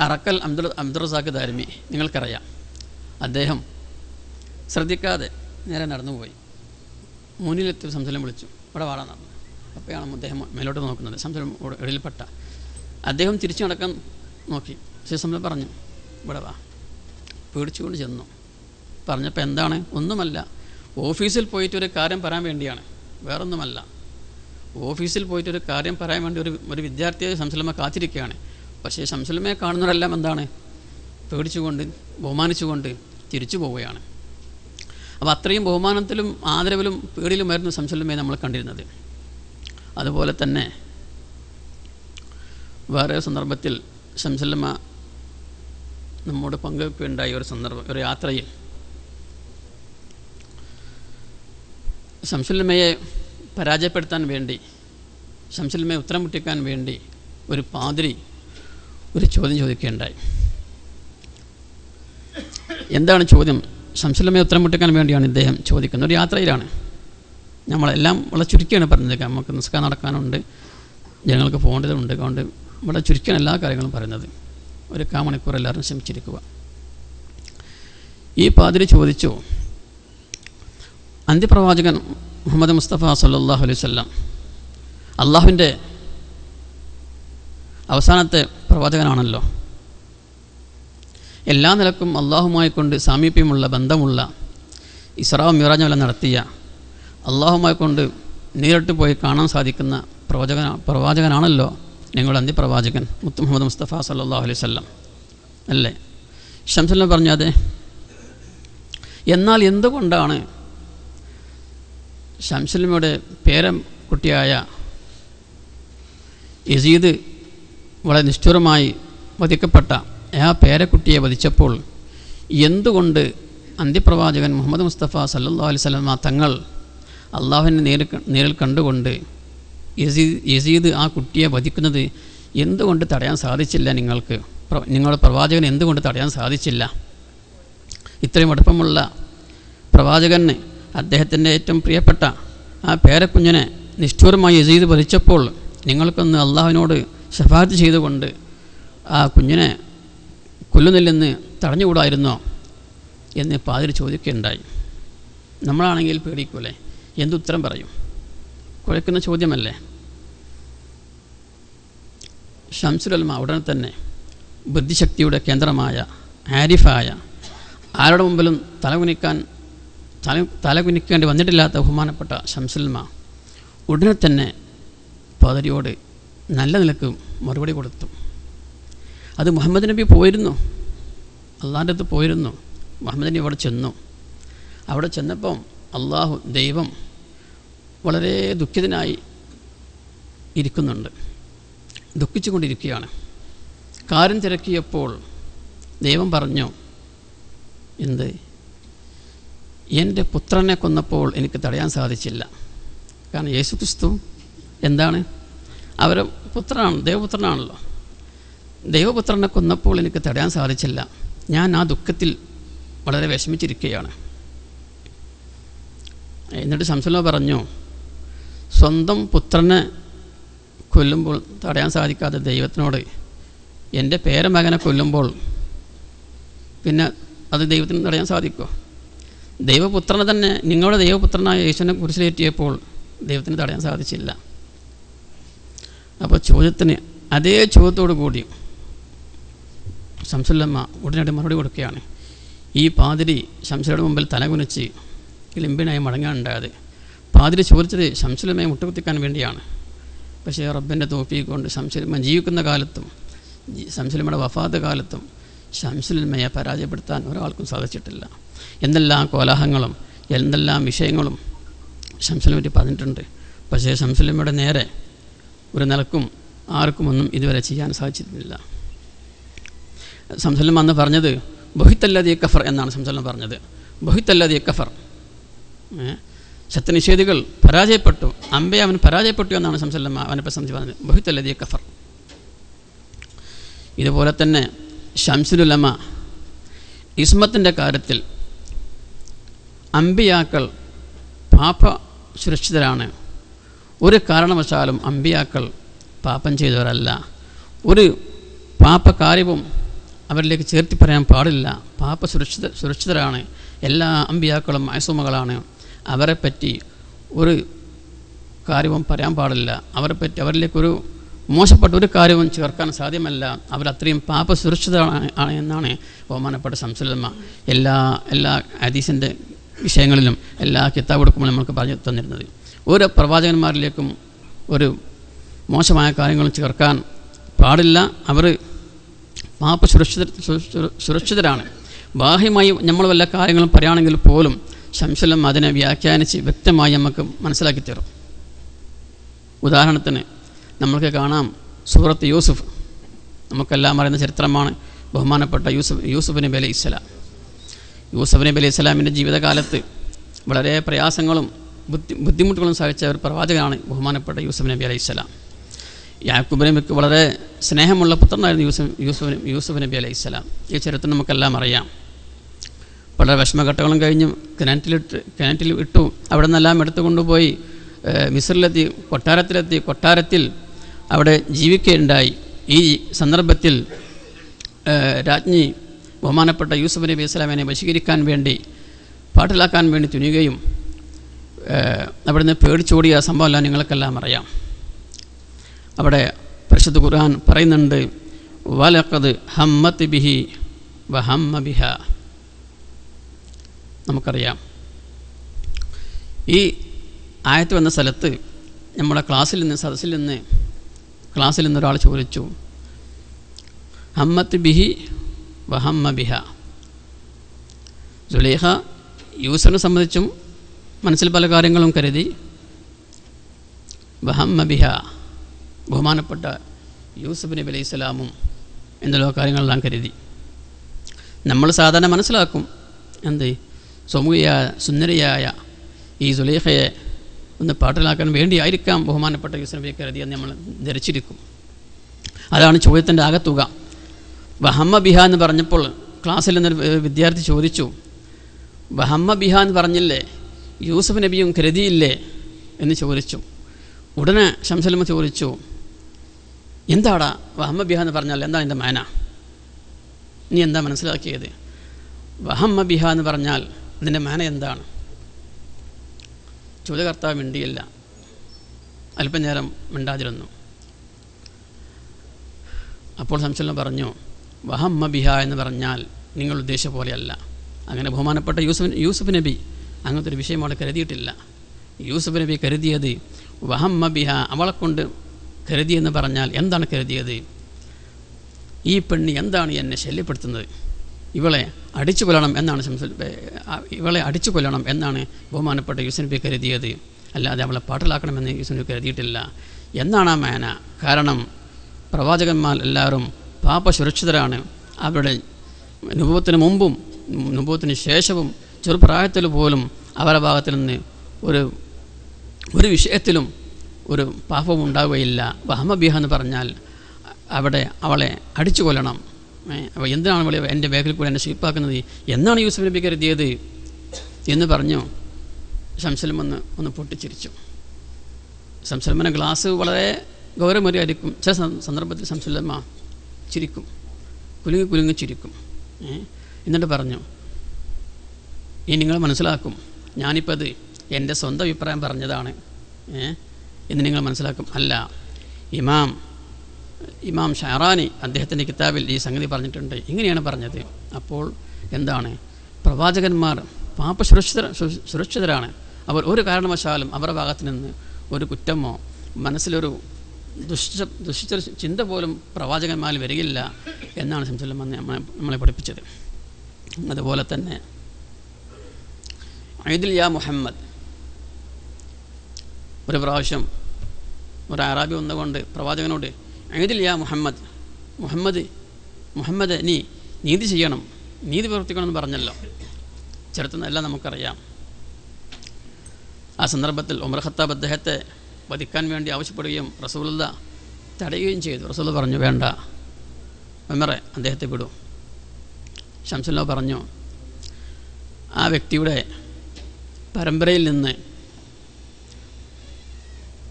അറക്കൽ അബ്ദുറസാഖ് ദാരിമി, നിങ്ങൾക്കറിയാം, അദ്ദേഹം ശ്രദ്ധിക്കാതെ നേരെ നടന്നുപോയി. മുന്നിലെത്തി സംസലം വിളിച്ചു, ഇവിടെ വാടാന്ന് പറഞ്ഞു. അപ്പോഴാണ് അദ്ദേഹം മേലോട്ട് നോക്കുന്നത്, സംസലം ഇടയിൽപ്പെട്ട. അദ്ദേഹം തിരിച്ചു നടക്കാൻ നോക്കി. സംസലം പറഞ്ഞു, ഇവിടെ വാ. പേടിച്ചുകൊണ്ട് ചെന്നു. പറഞ്ഞപ്പോൾ എന്താണ്? ഒന്നുമല്ല, ഓഫീസിൽ പോയിട്ടൊരു കാര്യം പറയാൻ വേണ്ടിയാണ്, വേറൊന്നുമല്ല. ഓഫീസിൽ പോയിട്ടൊരു കാര്യം പറയാൻ വേണ്ടി ഒരു വിദ്യാർത്ഥിയെ ശംസുലമ്മ കാത്തിരിക്കുകയാണ്. പക്ഷേ ശംസുലമ്മയെ കാണുന്നവരെല്ലാം എന്താണ്? പേടിച്ചുകൊണ്ട് ബഹുമാനിച്ചുകൊണ്ട് തിരിച്ചു പോവുകയാണ്. അപ്പോൾ അത്രയും ബഹുമാനത്തിലും ആദരവിലും പേടിയിലുമായിരുന്നു ശംസുലമ്മയെ നമ്മൾ കണ്ടിരുന്നത്. അതുപോലെ തന്നെ വേറെ സന്ദർഭത്തിൽ ശംസുലമ്മ നമ്മോട് പങ്കുവെക്കുകയുണ്ടായ ഒരു സന്ദർഭം, ഒരു യാത്രയിൽ ശംസുലമ്മയെ പരാജയപ്പെടുത്താൻ വേണ്ടി, ശംസുലമ്മയെ ഉത്തരം മുട്ടിക്കാൻ വേണ്ടി ഒരു പാതിരി ഒരു ചോദ്യം ചോദിക്കുകയുണ്ടായി. എന്താണ് ചോദ്യം? ശംസുലമ്മയെ ഉത്തരം മുട്ടിക്കാൻ വേണ്ടിയാണ് ഇദ്ദേഹം ചോദിക്കുന്നത്. ഒരു യാത്രയിലാണ്. നമ്മളെല്ലാം വളരെ ചുരുക്കിയാണ് പറഞ്ഞത്. നമുക്ക് നിസ്കാരം നടക്കാനുണ്ട്, ജനങ്ങൾക്ക് പോകേണ്ടതുണ്ട്. അതുകൊണ്ട് വളരെ ചുരുക്കിയാണ് എല്ലാ കാര്യങ്ങളും പറയുന്നത്. ഒരു 1/4 മണിക്കൂർ എല്ലാവരും ശ്രമിച്ചിരിക്കുക. ഈ പാതിരി ചോദിച്ചു, അന്ത്യപ്രവാചകൻ മുഹമ്മദ് മുസ്തഫ സല്ലല്ലാഹു അലൈഹി വസല്ലം അള്ളാഹുവിൻ്റെ അവസാനത്തെ പ്രവാചകനാണല്ലോ. എല്ലാ നിലക്കും അള്ളാഹുമായി കൊണ്ട് സാമീപ്യമുള്ള ബന്ധമുള്ള ഇസ്രാ മിറാജുമെല്ലാം നടത്തിയ, അള്ളാഹുമായി കൊണ്ട് നേരിട്ട് പോയി കാണാൻ സാധിക്കുന്ന പ്രവാചകനാണല്ലോ നിങ്ങളുടെ അന്ത്യപ്രവാചകൻ മുഹമ്മദ് മുസ്തഫ സല്ലല്ലാഹു അലൈഹി വസല്ലം അല്ലേ? ശംസുലമ്മ പറഞ്ഞു, അതെ. എന്നാൽ എന്തുകൊണ്ടാണ് ശംസുലമ്മയുടെ പേരക്കുട്ടിയായ യസീദ് വളരെ നിഷ്ഠുരമായി വധിക്കപ്പെട്ട ആ പേരക്കുട്ടിയെ വധിച്ചപ്പോൾ എന്തുകൊണ്ട് അന്ത്യപ്രവാചകൻ മുഹമ്മദ് മുസ്തഫ സല്ലല്ലാഹു അലൈഹി വസല്ലം തങ്ങൾ അള്ളാഹുവിനെ നേരിൽ കണ്ടുകൊണ്ട് യസീദ് ആ കുട്ടിയെ വധിക്കുന്നത് എന്തുകൊണ്ട് തടയാൻ സാധിച്ചില്ല? നിങ്ങളുടെ പ്രവാചകൻ എന്തുകൊണ്ട് തടയാൻ സാധിച്ചില്ല? ഇത്രയും അടുപ്പമുള്ള പ്രവാചകന് അദ്ദേഹത്തിൻ്റെ ഏറ്റവും പ്രിയപ്പെട്ട ആ പേരക്കുഞ്ഞിനെ നിഷ്ഠൂരമായി യസീദ് വധിച്ചപ്പോൾ നിങ്ങൾക്കൊന്ന് അള്ളാഹുവിനോട് ശഫാഅത്ത് ചെയ്തുകൊണ്ട് ആ കുഞ്ഞിനെ കൊല്ലുന്നില്ലെന്ന് തടഞ്ഞുകൂടായിരുന്നോ എന്ന് പാതിരി ചോദിക്കുകയുണ്ടായി. നമ്മളാണെങ്കിൽ പേടിക്കൂലേ? എന്തുത്തരം പറയും? കുഴക്കുന്ന ചോദ്യമല്ലേ? ശംസുലമ്മ ഉടനെ തന്നെ ബുദ്ധിശക്തിയുടെ കേന്ദ്രമായ ആരിഫായ, ആരുടെ മുമ്പിലും തലകുനിക്കേണ്ടി വന്നിട്ടില്ലാത്ത ബഹുമാനപ്പെട്ട ശംസുലമ്മ ഉടനെ തന്നെ പാതിരിയോട് നല്ല നിലക്ക് മറുപടി കൊടുത്തു. അത് മുഹമ്മദ് നബി പോയിരുന്നു, അള്ളാൻ്റെ അടുത്ത് പോയിരുന്നു. മുഹമ്മദ് നബി അവിടെ ചെന്നു. അവിടെ ചെന്നപ്പം ദൈവം വളരെ ദുഃഖിതനായി ഇരിക്കുന്നുണ്ട്, ദുഃഖിച്ചു കൊണ്ടിരിക്കുകയാണ്. കാര്യം തിരക്കിയപ്പോൾ ദൈവം പറഞ്ഞു, എന്ത്? എൻ്റെ പുത്രനെ കൊന്നപ്പോൾ എനിക്ക് തടയാൻ സാധിച്ചില്ല. കാരണം യേശുക്രിസ്തു എന്താണ്? അവരെ പുത്രനാണ്, ദൈവപുത്രനാണല്ലോ. ദൈവപുത്രനെ കൊന്നപ്പോൾ എനിക്ക് തടയാൻ സാധിച്ചില്ല. ഞാൻ ആ ദുഃഖത്തിൽ വളരെ വിഷമിച്ചിരിക്കുകയാണ്. എന്നിട്ട് ശംസുലമ്മ പറഞ്ഞു, സ്വന്തം പുത്രനെ കൊല്ലുമ്പോൾ തടയാൻ സാധിക്കാത്ത ദൈവത്തിനോട് എൻ്റെ പേരമകനെ കൊല്ലുമ്പോൾ പിന്നെ അത് ദൈവത്തിന് തടയാൻ സാധിക്കുമോ? ദൈവപുത്രനെ തന്നെ, നിങ്ങളുടെ ദൈവപുത്രനായ യേശുവിനെ കുരിശിലേറ്റിയപ്പോൾ ദൈവത്തിന് തടയാൻ സാധിച്ചില്ല. അപ്പോൾ ചോദ്യത്തിന് അതേ ചോദ്യത്തോടു കൂടി ശംസുലമ്മ ഉടനടി മറുപടി കൊടുക്കുകയാണ്. ഈ പാതിരി ശംസുലയുടെ മുമ്പിൽ തലകുനിച്ച് കിളിമ്പിനായി മടങ്ങാനുണ്ടായത്. പാതിരി ചോദിച്ചത് ശംസുലമ്മയെ മുട്ടുകുത്തിക്കാൻ വേണ്ടിയാണ്. പക്ഷേ റബ്ബിൻ്റെ തൗഫീഖ് കൊണ്ട് ശംസുലമ്മ ജീവിക്കുന്ന കാലത്തും ശംസുലമ്മയുടെ വഫാത്ത് കാലത്തും ശംസുലമ്മയെ പരാജയപ്പെടുത്താൻ ഒരാൾക്കും സാധിച്ചിട്ടില്ല. എന്തെല്ലാം കോലാഹലങ്ങളും എന്തെല്ലാം വിഷയങ്ങളും ശംസുലമ്മയെ പറഞ്ഞിട്ടുണ്ട്. പക്ഷേ ശംസുലമ്മയുടെ നേരെ ഒരു നിലക്കും ആർക്കും ഒന്നും ഇതുവരെ ചെയ്യാൻ സാധിച്ചിട്ടില്ല. ശംസുലമ്മ അന്ന് പറഞ്ഞത് ബുഹിത്തല്ലദീ കഫർ എന്നാണ് ശംസുലമ്മ പറഞ്ഞത്. ബുഹിത്തല്ലദീ കഫർ, സത്യനിഷേധികൾ പരാജയപ്പെട്ടു, അമ്പയെ അവൻ പരാജയപ്പെട്ടു എന്നാണ് ശംസുലമ്മ അവനെ പ്രസംഗിച്ച് പറഞ്ഞത്. ബുഹിത്തല്ലദീ കഫർ. ഇതുപോലെ തന്നെ ശംസുലുലമ ഇസ്മത്തിൻ്റെ കാര്യത്തിൽ അമ്പിയാക്കൾ പാപ സുരക്ഷിതരാണ്. ഒരു കാരണവശാലും അമ്പിയാക്കൾ പാപം ചെയ്തവരല്ല. ഒരു പാപകാര്യവും അവരിലേക്ക് ചേർത്തി പറയാൻ പാടില്ല. സുരക്ഷിതരാണ്. എല്ലാ അമ്പിയാക്കളും മഅസൂമുകളാണ്. അവരെപ്പറ്റി ഒരു കാര്യവും പറയാൻ പാടില്ല. അവരിലേക്കൊരു മോശപ്പെട്ട ഒരു കാര്യവും ചേർക്കാൻ സാധ്യമല്ല. അവരത്രയും പാപസുരക്ഷിതരാണ് എന്നാണ് ബഹുമാനപ്പെട്ട ശംസുൽ എല്ലാ ഹദീസിൻ്റെ വിഷയങ്ങളിലും എല്ലാ കിതാബ് കൊടുക്കുമ്പോൾ നമ്മൾക്ക് പറഞ്ഞു തന്നിരുന്നത്. ഓരോ പ്രവാചകന്മാരിലേക്കും ഒരു മോശമായ കാര്യങ്ങളും ചേർക്കാൻ പാടില്ല. അവർ സുരക്ഷിതരാണ്. ബാഹ്യമായി നമ്മൾ വല്ല കാര്യങ്ങളും പറയുകയാണെങ്കിൽ പോലും ശംസുൽ അതിനെ വ്യാഖ്യാനിച്ച് വ്യക്തമായി നമുക്ക് മനസ്സിലാക്കി തരും. ഉദാഹരണത്തിന് നമ്മൾക്ക് കാണാം സൂറത്ത് യൂസുഫ്. നമുക്കെല്ലാം അറിയുന്ന ചരിത്രമാണ്. ബഹുമാനപ്പെട്ട യൂസുഫ് നബി അലൈഹി ഇസ്ലാം. യൂസുഫ് നബി അലൈഹി ഇസ്ലാമിൻ്റെ ജീവിതകാലത്ത് വളരെ പ്രയാസങ്ങളും ബുദ്ധിമുട്ടുകളും സഹിച്ച ഒരു പ്രവാചകനാണ് ബഹുമാനപ്പെട്ട യൂസുഫ് നബി അലൈഹി ഇസ്ലാം. യാക്കൂബ് നബിക്ക് വളരെ സ്നേഹമുള്ള പുത്രനായിരുന്നു യൂസുഫ് നബി അലൈഹി ഇസ്ലാം. ഈ ചരിത്രം നമുക്കെല്ലാം അറിയാം. വളരെ വിഷമഘട്ടങ്ങളും കഴിഞ്ഞ് കിണറ്റിൽ ഇട്ടു. അവിടെ നിന്നെല്ലാം എടുത്തുകൊണ്ടുപോയി മിസ്രിലെത്തി, കൊട്ടാരത്തിൽ അവിടെ ജീവിക്കുകയുണ്ടായി. ഈ സന്ദർഭത്തിൽ രാജ്ഞി ബഹുമാനപ്പെട്ട യൂസുഫ് നബി ഇസ്ലാമിനെ വശീകരിക്കാൻ വേണ്ടി, പാട്ടിലാക്കാൻ വേണ്ടി തുനിയുകയും അവിടെ നിന്ന് പേടിച്ചോടിയ സംഭവമെല്ലാം നിങ്ങൾക്കെല്ലാം അറിയാം. അവിടെ പരിശുദ്ധ ഖുർആൻ പറയുന്നുണ്ട്, വലഖദ് ഹമ്മത് ബിഹി വഹമ്മ ബിഹ. നമുക്കറിയാം ഈ ആയത്ത് വന്ന സ്ഥലത്ത് നമ്മുടെ സദസ്സിൽ നിന്ന് ഒരാൾ ചോദിച്ചു, ഹമ്മത്ത് ബിഹി വഹമ്മ ബിഹ. സുലൈഖ യൂസുഫിനെ സംബന്ധിച്ചും മനസ്സിൽ പല കാര്യങ്ങളും കരുതി. വഹമ്മ ബിഹ ബഹുമാനപ്പെട്ട യൂസുഫ് നബി അലൈഹി സ്വലാമും എന്തെല്ലോ കാര്യങ്ങളെല്ലാം കരുതി. നമ്മൾ സാധാരണ മനസ്സിലാക്കും, എന്ത് സുന്ദരിയായ ഈ സുലൈഖയെ ഒന്ന് പാട്ടിലാക്കാൻ വേണ്ടിയായിരിക്കാം ബഹുമാനപ്പെട്ട യൂസുഫ് നബിയെ കരുതിയെന്ന് നമ്മൾ ധരിച്ചിരിക്കും. അതാണ് ചോദ്യത്തിൻ്റെ ആകത്തുക. വഹമ്മ ബിഹ എന്ന് പറഞ്ഞപ്പോൾ ക്ലാസ്സിൽ നിന്നൊരു വിദ്യാർത്ഥി ചോദിച്ചു, വഹമ്മ ബിഹ എന്ന് പറഞ്ഞില്ലേ, യൂസുഫ് നബിയും കരുതിയില്ലേ എന്ന് ചോദിച്ചു. ഉടനെ ശംസുൽ ചോദിച്ചു, എന്താടാ വഹമ്മ ബിഹ എന്ന് പറഞ്ഞാൽ എന്താണ് എൻ്റെ മാന? നീ എന്താ മനസ്സിലാക്കിയത്? വഹമ്മ ബിഹ എന്ന് പറഞ്ഞാൽ അതിൻ്റെ മാന എന്താണ്? ചോദ്യകർത്താവ് മിണ്ടിയില്ല. അല്പം നേരം മിണ്ടാതിരുന്നു. അപ്പോൾ ശംസുൽ പറഞ്ഞു, വഹമ്മ ബിഹ എന്ന് പറഞ്ഞാൽ നിങ്ങൾ ഉദ്ദേശിച്ച പോലെയല്ല. അങ്ങനെ ബഹുമാനപ്പെട്ട യൂസുഫ് നബി അങ്ങനത്തെ ഒരു വിഷയം അവിടെ കരുതിയിട്ടില്ല. യൂസുഫ് നബി കരുതിയത് വഹമ്മ ബിഹ, അവളെ കൊണ്ട് കരുതിയെന്ന് പറഞ്ഞാൽ എന്താണ് കരുതിയത്? ഈ പെണ്ണ് എന്താണ് എന്നെ ശല്യപ്പെടുത്തുന്നത്? ഇവളെ അടിച്ചു കൊല്ലണം എന്നാണ് ബഹുമാനപ്പെട്ട യൂസുഫ് നബി കരുതിയത്. അല്ലാതെ അവളെ പാട്ടിലാക്കണമെന്ന് യൂസുഫ് നബി കരുതിയിട്ടില്ല എന്നാണ് ആ മേന. കാരണം പ്രവാചകന്മാർ എല്ലാവരും പാപസുരക്ഷിതരാണ്. അവരുടെ നുബുവത്തിന് മുമ്പും നുബുവത്തിന് ശേഷവും ചെറുപ്രായത്തിൽ പോലും അവരുടെ ഭാഗത്തിൽ നിന്ന് ഒരു വിഷയത്തിലും ഒരു പാപവും ഉണ്ടാവുകയില്ല. വഹമ്മ ബിഹ എന്ന് പറഞ്ഞാൽ അവിടെ അവളെ അടിച്ചു കൊല്ലണം. അപ്പോൾ എന്തിനാണ് അവളെ എൻ്റെ ബാക്കിൽ കൂടെ എന്നെ ഷീപ്പാക്കുന്നത് എന്നാണ് യൂസുഫ് നബി കരുതിയത് എന്ന് പറഞ്ഞു. ശംസുൽ ഒന്ന് പൊട്ടിച്ചിരിച്ചു. ശംസുൽ ഗ്ലാസ് വളരെ ഗൗരവമേറിയായിരിക്കും. ചില സന്ദർഭത്തിൽ ശംസുൽ ചിരിക്കും, കുലുങ്ങി ചിരിക്കും. എന്നിട്ട് പറഞ്ഞു, ഇനി നിങ്ങൾ മനസ്സിലാക്കും ഞാനിപ്പോൾ അത് എൻ്റെ സ്വന്തം അഭിപ്രായം പറഞ്ഞതാണ് എന്ന് നിങ്ങൾ മനസ്സിലാക്കും. അല്ല, ഇമാം ഷാറാനി അദ്ദേഹത്തിൻ്റെ കിതാബിൽ ഈ സംഗതി പറഞ്ഞിട്ടുണ്ട്. ഇങ്ങനെയാണ് പറഞ്ഞത്. അപ്പോൾ എന്താണ്, പ്രവാചകന്മാർ സുരക്ഷിതരാണ്. അവർ ഒരു കാരണവശാലും അവരുടെ ഭാഗത്ത് നിന്ന് ഒരു കുറ്റമോ മനസ്സിലൊരു ദുഷിച്ച ചിന്ത പോലും പ്രവാചകന്മാരിൽ വരികയില്ല എന്നാണ് ശംസുൽ നമ്മളെ പഠിപ്പിച്ചത്. അതുപോലെ തന്നെ ഐദിൽ യാ മുഹമ്മദ്, ഒരു പ്രാവശ്യം ഒരു അറാബി വന്നുകൊണ്ട് പ്രവാചകനോട് ഐദിൽ യാ മുഹമ്മദ് നീ നീതി ചെയ്യണം, നീതി പ്രവർത്തിക്കണമെന്ന് പറഞ്ഞല്ലോ. ചരിത്രം എല്ലാം നമുക്കറിയാം. ആ സന്ദർഭത്തിൽ ഉമർ ഖത്താബ് അദ്ദേഹത്തെ വധിക്കാൻ വേണ്ടി ആവശ്യപ്പെടുകയും റസൂലുള്ളാ തടയുകയും ചെയ്തു. റസൂലുള്ളാ പറഞ്ഞു, വേണ്ട ഉമറെ, അദ്ദേഹത്തെ വിടൂ. ശംസുൽ പറഞ്ഞു, ആ വ്യക്തിയുടെ പരമ്പരയിൽ നിന്ന്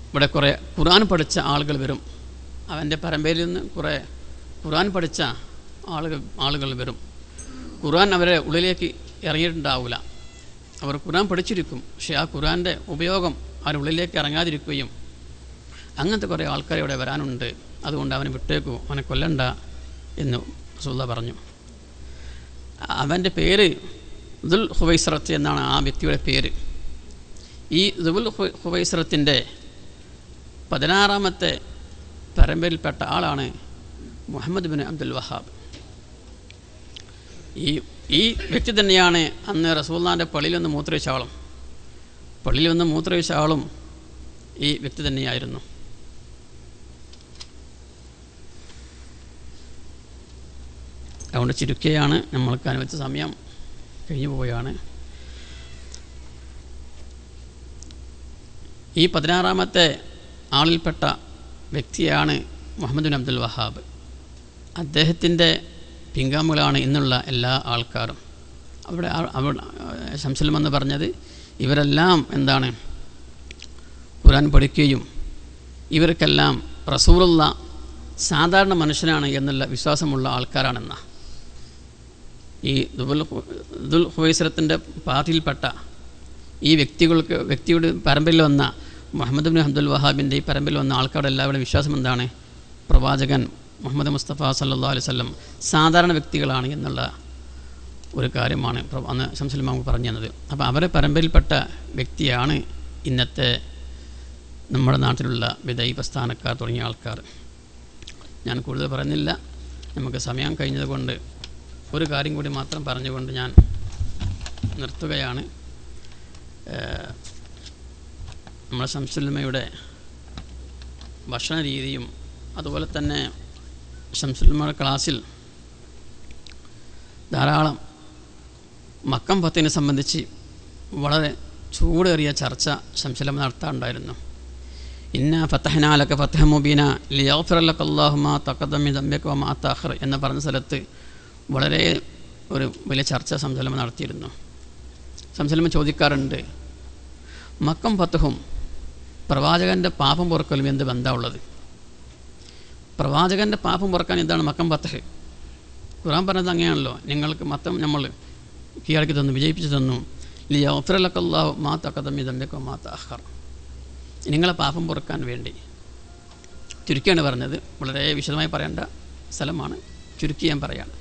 ഇവിടെ കുറേ ഖുർആൻ പഠിച്ച ആളുകൾ വരും. അവൻ്റെ പരമ്പരയിൽ നിന്ന് കുറേ ഖുർആൻ പഠിച്ച ആളുകൾ വരും. ഖുർആൻ അവരെ ഉള്ളിലേക്ക് ഇറങ്ങിയിട്ടുണ്ടാവില്ല. അവർ ഖുർആൻ പഠിച്ചിരിക്കും, പക്ഷേ ആ ഖുർആൻ്റെ ഉപയോഗം അവനുള്ളിലേക്ക് ഇറങ്ങാതിരിക്കുകയും അങ്ങനത്തെ കുറേ ആൾക്കാർ ഇവിടെ വരാനുണ്ട്, അതുകൊണ്ട് അവനെ വിട്ടേക്കൂ, അവനെ കൊല്ലണ്ട എന്ന് റസൂലുള്ളാഹി പറഞ്ഞു. അവൻ്റെ പേര് ദുൽ ഹുവൈസ്റത്ത് എന്നാണ് ആ വ്യക്തിയുടെ പേര്. ഈ ദുൽ ഹുവൈസ്റത്തിൻ്റെ 16ാമത്തെ പരമ്പരയിൽപ്പെട്ട ആളാണ് മുഹമ്മദ് ബിൻ അബ്ദുൽ വഹാബ്. ഈ വ്യക്തി തന്നെയാണ് അന്ന് റസൂലുള്ളാഹിൻ്റെ പള്ളിയിൽ വന്ന് മൂത്രമൊഴിച്ച ആളും ഈ വ്യക്തി തന്നെയായിരുന്നു. അതുകൊണ്ട് ചുരുക്കുകയാണ്, നമ്മൾക്ക് അനുവദിച്ച സമയം കഴിഞ്ഞു പോവുകയാണ്. ഈ 16ാമത്തെ ആളിൽപ്പെട്ട വ്യക്തിയാണ് മുഹമ്മദ് ബിൻ അബ്ദുൽ വഹാബ്. അദ്ദേഹത്തിൻ്റെ പിൻഗാമികളാണ് ഇന്നുള്ള എല്ലാ ആൾക്കാരും. അവിടെ ശംസുൽ എന്ന് പറഞ്ഞത് ഇവരെല്ലാം എന്താണ്, ഖുർആൻ പഠിക്കുകയും ഇവർക്കെല്ലാം റസൂലുള്ള സാധാരണ മനുഷ്യനാണ് എന്നുള്ള വിശ്വാസമുള്ള ആൾക്കാരാണെന്ന ഈ ദുൽ ഹുവൈസ്റത്തിൻ്റെ പാർട്ടിയിൽപ്പെട്ട ഈ വ്യക്തിയുടെ പരമ്പരയിൽ വന്ന മുഹമ്മദ് ബിൻ അബ്ദുൽ വഹാബിൻ്റെ ഈ പരമ്പരയിൽ വന്ന ആൾക്കാരുടെ എല്ലാവരുടെയും വിശ്വാസം എന്താണ്? പ്രവാചകൻ മുഹമ്മദ് മുസ്തഫ സല്ലല്ലാഹു അലൈഹി വസല്ലം സാധാരണ വ്യക്തികളാണ് എന്നുള്ള ഒരു കാര്യമാണ് അന്ന് ശംസുൽ ഇമാം പറഞ്ഞു തന്നത്. അപ്പോൾ അവരെ പരമ്പരയിൽപ്പെട്ട വ്യക്തിയാണ് ഇന്നത്തെ നമ്മുടെ നാട്ടിലുള്ള ബിദഈ പ്രസ്ഥാനക്കാർ തുടങ്ങിയ ആൾക്കാർ. ഞാൻ കൂടുതൽ പറയുന്നില്ല, നമുക്ക് സമയം കഴിഞ്ഞതുകൊണ്ട് ഒരു കാര്യം കൂടി മാത്രം പറഞ്ഞുകൊണ്ട് ഞാൻ നിർത്തുകയാണ്. നമ്മുടെ ശംസുൽ ഉലമയുടെ ഭക്ഷണ രീതിയും അതുപോലെ തന്നെ ശംസുൽ ഉലമയുടെ ക്ലാസ്സിൽ ധാരാളം മക്കം ഫത്തിനെ സംബന്ധിച്ച് വളരെ ചൂടേറിയ ചർച്ച ശംസുൽ ഉലമ നടത്താറുണ്ടായിരുന്നു. ഇന്ന ഫതഹ്നാ ലക ഫതഹൻ മുബീന ലിയഗ്ഫിറ ലക അല്ലാഹു മാ തഖദ്ദമ മിൻ ദംബിക വമാ തഅഖർ എന്ന് പറഞ്ഞ സ്ഥലത്ത് വളരെ ഒരു വലിയ ചർച്ച ശംസുൽ ഉലമ നടത്തിയിരുന്നു. ശംസുൽ ഉലമ ചോദിക്കാറുണ്ട്, മക്കം ഫതഹും പ്രവാചകൻ്റെ പാപം പൊറുക്കലും എന്ത് ബന്ധമുള്ളത്? പ്രവാചകൻ്റെ പാപം പൊറുക്കാൻ എന്താണ് മക്കം ഫതഹ്? ഖുർആൻ പറഞ്ഞത് അങ്ങനെയാണല്ലോ, നിങ്ങൾക്ക് മത്തം നമ്മൾ കീഴടക്കി തന്നു, വിജയിപ്പിച്ചു തന്നു. ലിയഗ്ഫിറ ലക അല്ലാഹു മാ തഖദ്ദമ മിൻ ദംബിക വമാ തഅഖർ, നിങ്ങളെ പാപം പൊറുക്കാൻ വേണ്ടി. ചുരുക്കിയാണ് പറഞ്ഞത്, വളരെ വിശദമായി പറയേണ്ട സ്ഥലമാണ്, ചുരുക്കി ഞാൻ പറയാണ്.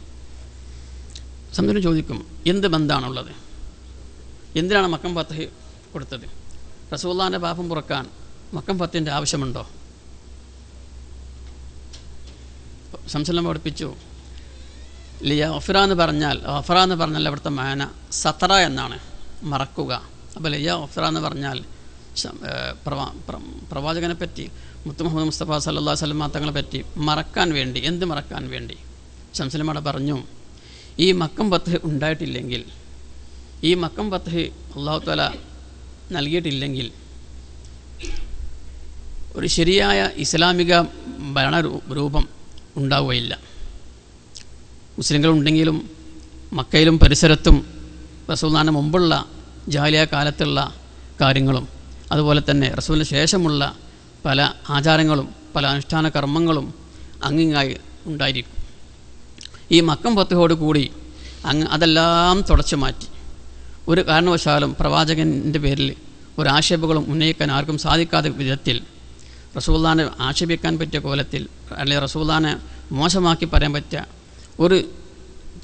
സംശയം ചോദിക്കും, എന്ത് ബന്ധമാണുള്ളത്? എന്തിനാണ് മക്കം ഫതഹ് കൊടുത്തത്? റസൂലുള്ളാഹിൻ്റെ പാപം പൊറുക്കാൻ മക്കം ഫത്തിൻ്റെ ആവശ്യമുണ്ടോ? സംശയം പഠിപ്പിച്ചു, ലിയഗ്ഫിറ എന്ന് പറഞ്ഞാൽ അവിടുത്തെ മാന സത്തറ എന്നാണ്, മറക്കുക. അപ്പോൾ ലിയഗ്ഫിറ എന്ന് പറഞ്ഞാൽ പ്രവാചകനെ പറ്റി, മുത്ത് മുഹമ്മദ് മുസ്തഫ സല്ലല്ലാഹു അലൈഹി വസല്ലം തങ്ങളെ പറ്റി മറക്കാൻ വേണ്ടി. എന്ത് മറക്കാൻ വേണ്ടി? ശംസുൽ ഉലമ പറഞ്ഞു, ഈ മക്കം ഫത്ഹ് ഉണ്ടായിട്ടില്ലെങ്കിൽ, ഈ മക്കം ഫത്ഹ് അല്ലാഹു തആല നൽകിയിട്ടില്ലെങ്കിൽ ഒരു ശരിയായ ഇസ്ലാമിക ഭരണരൂപം ഉണ്ടാവുകയില്ല. മുസ്ലിങ്ങളുണ്ടെങ്കിലും മക്കയിലും പരിസരത്തും റസൂലുള്ളാഹിന് മുമ്പുള്ള ജാഹിലിയ്യ കാലത്തുള്ള കാര്യങ്ങളും അതുപോലെ തന്നെ റസൂലിന് ശേഷമുള്ള പല ആചാരങ്ങളും പല അനുഷ്ഠാന കർമ്മങ്ങളും അങ്ങിങ്ങായി ഉണ്ടായിരിക്കും. ഈ മക്കം ഫത്ഹോട് കൂടി അതെല്ലാം തുടച്ചു മാറ്റി. ഒരു കാരണവശാലും പ്രവാചകൻ്റെ പേരിൽ ഒരു ആക്ഷേപങ്ങളും ഉന്നയിക്കാൻ ആർക്കും സാധിക്കാത്ത വിധത്തിൽ, റസൂലുള്ളാഹിനെ ആക്ഷേപിക്കാൻ പറ്റിയ കോലത്തിൽ അല്ലെങ്കിൽ റസൂലുള്ളാഹിനെ മോശമാക്കി പറയാൻ പറ്റിയ ഒരു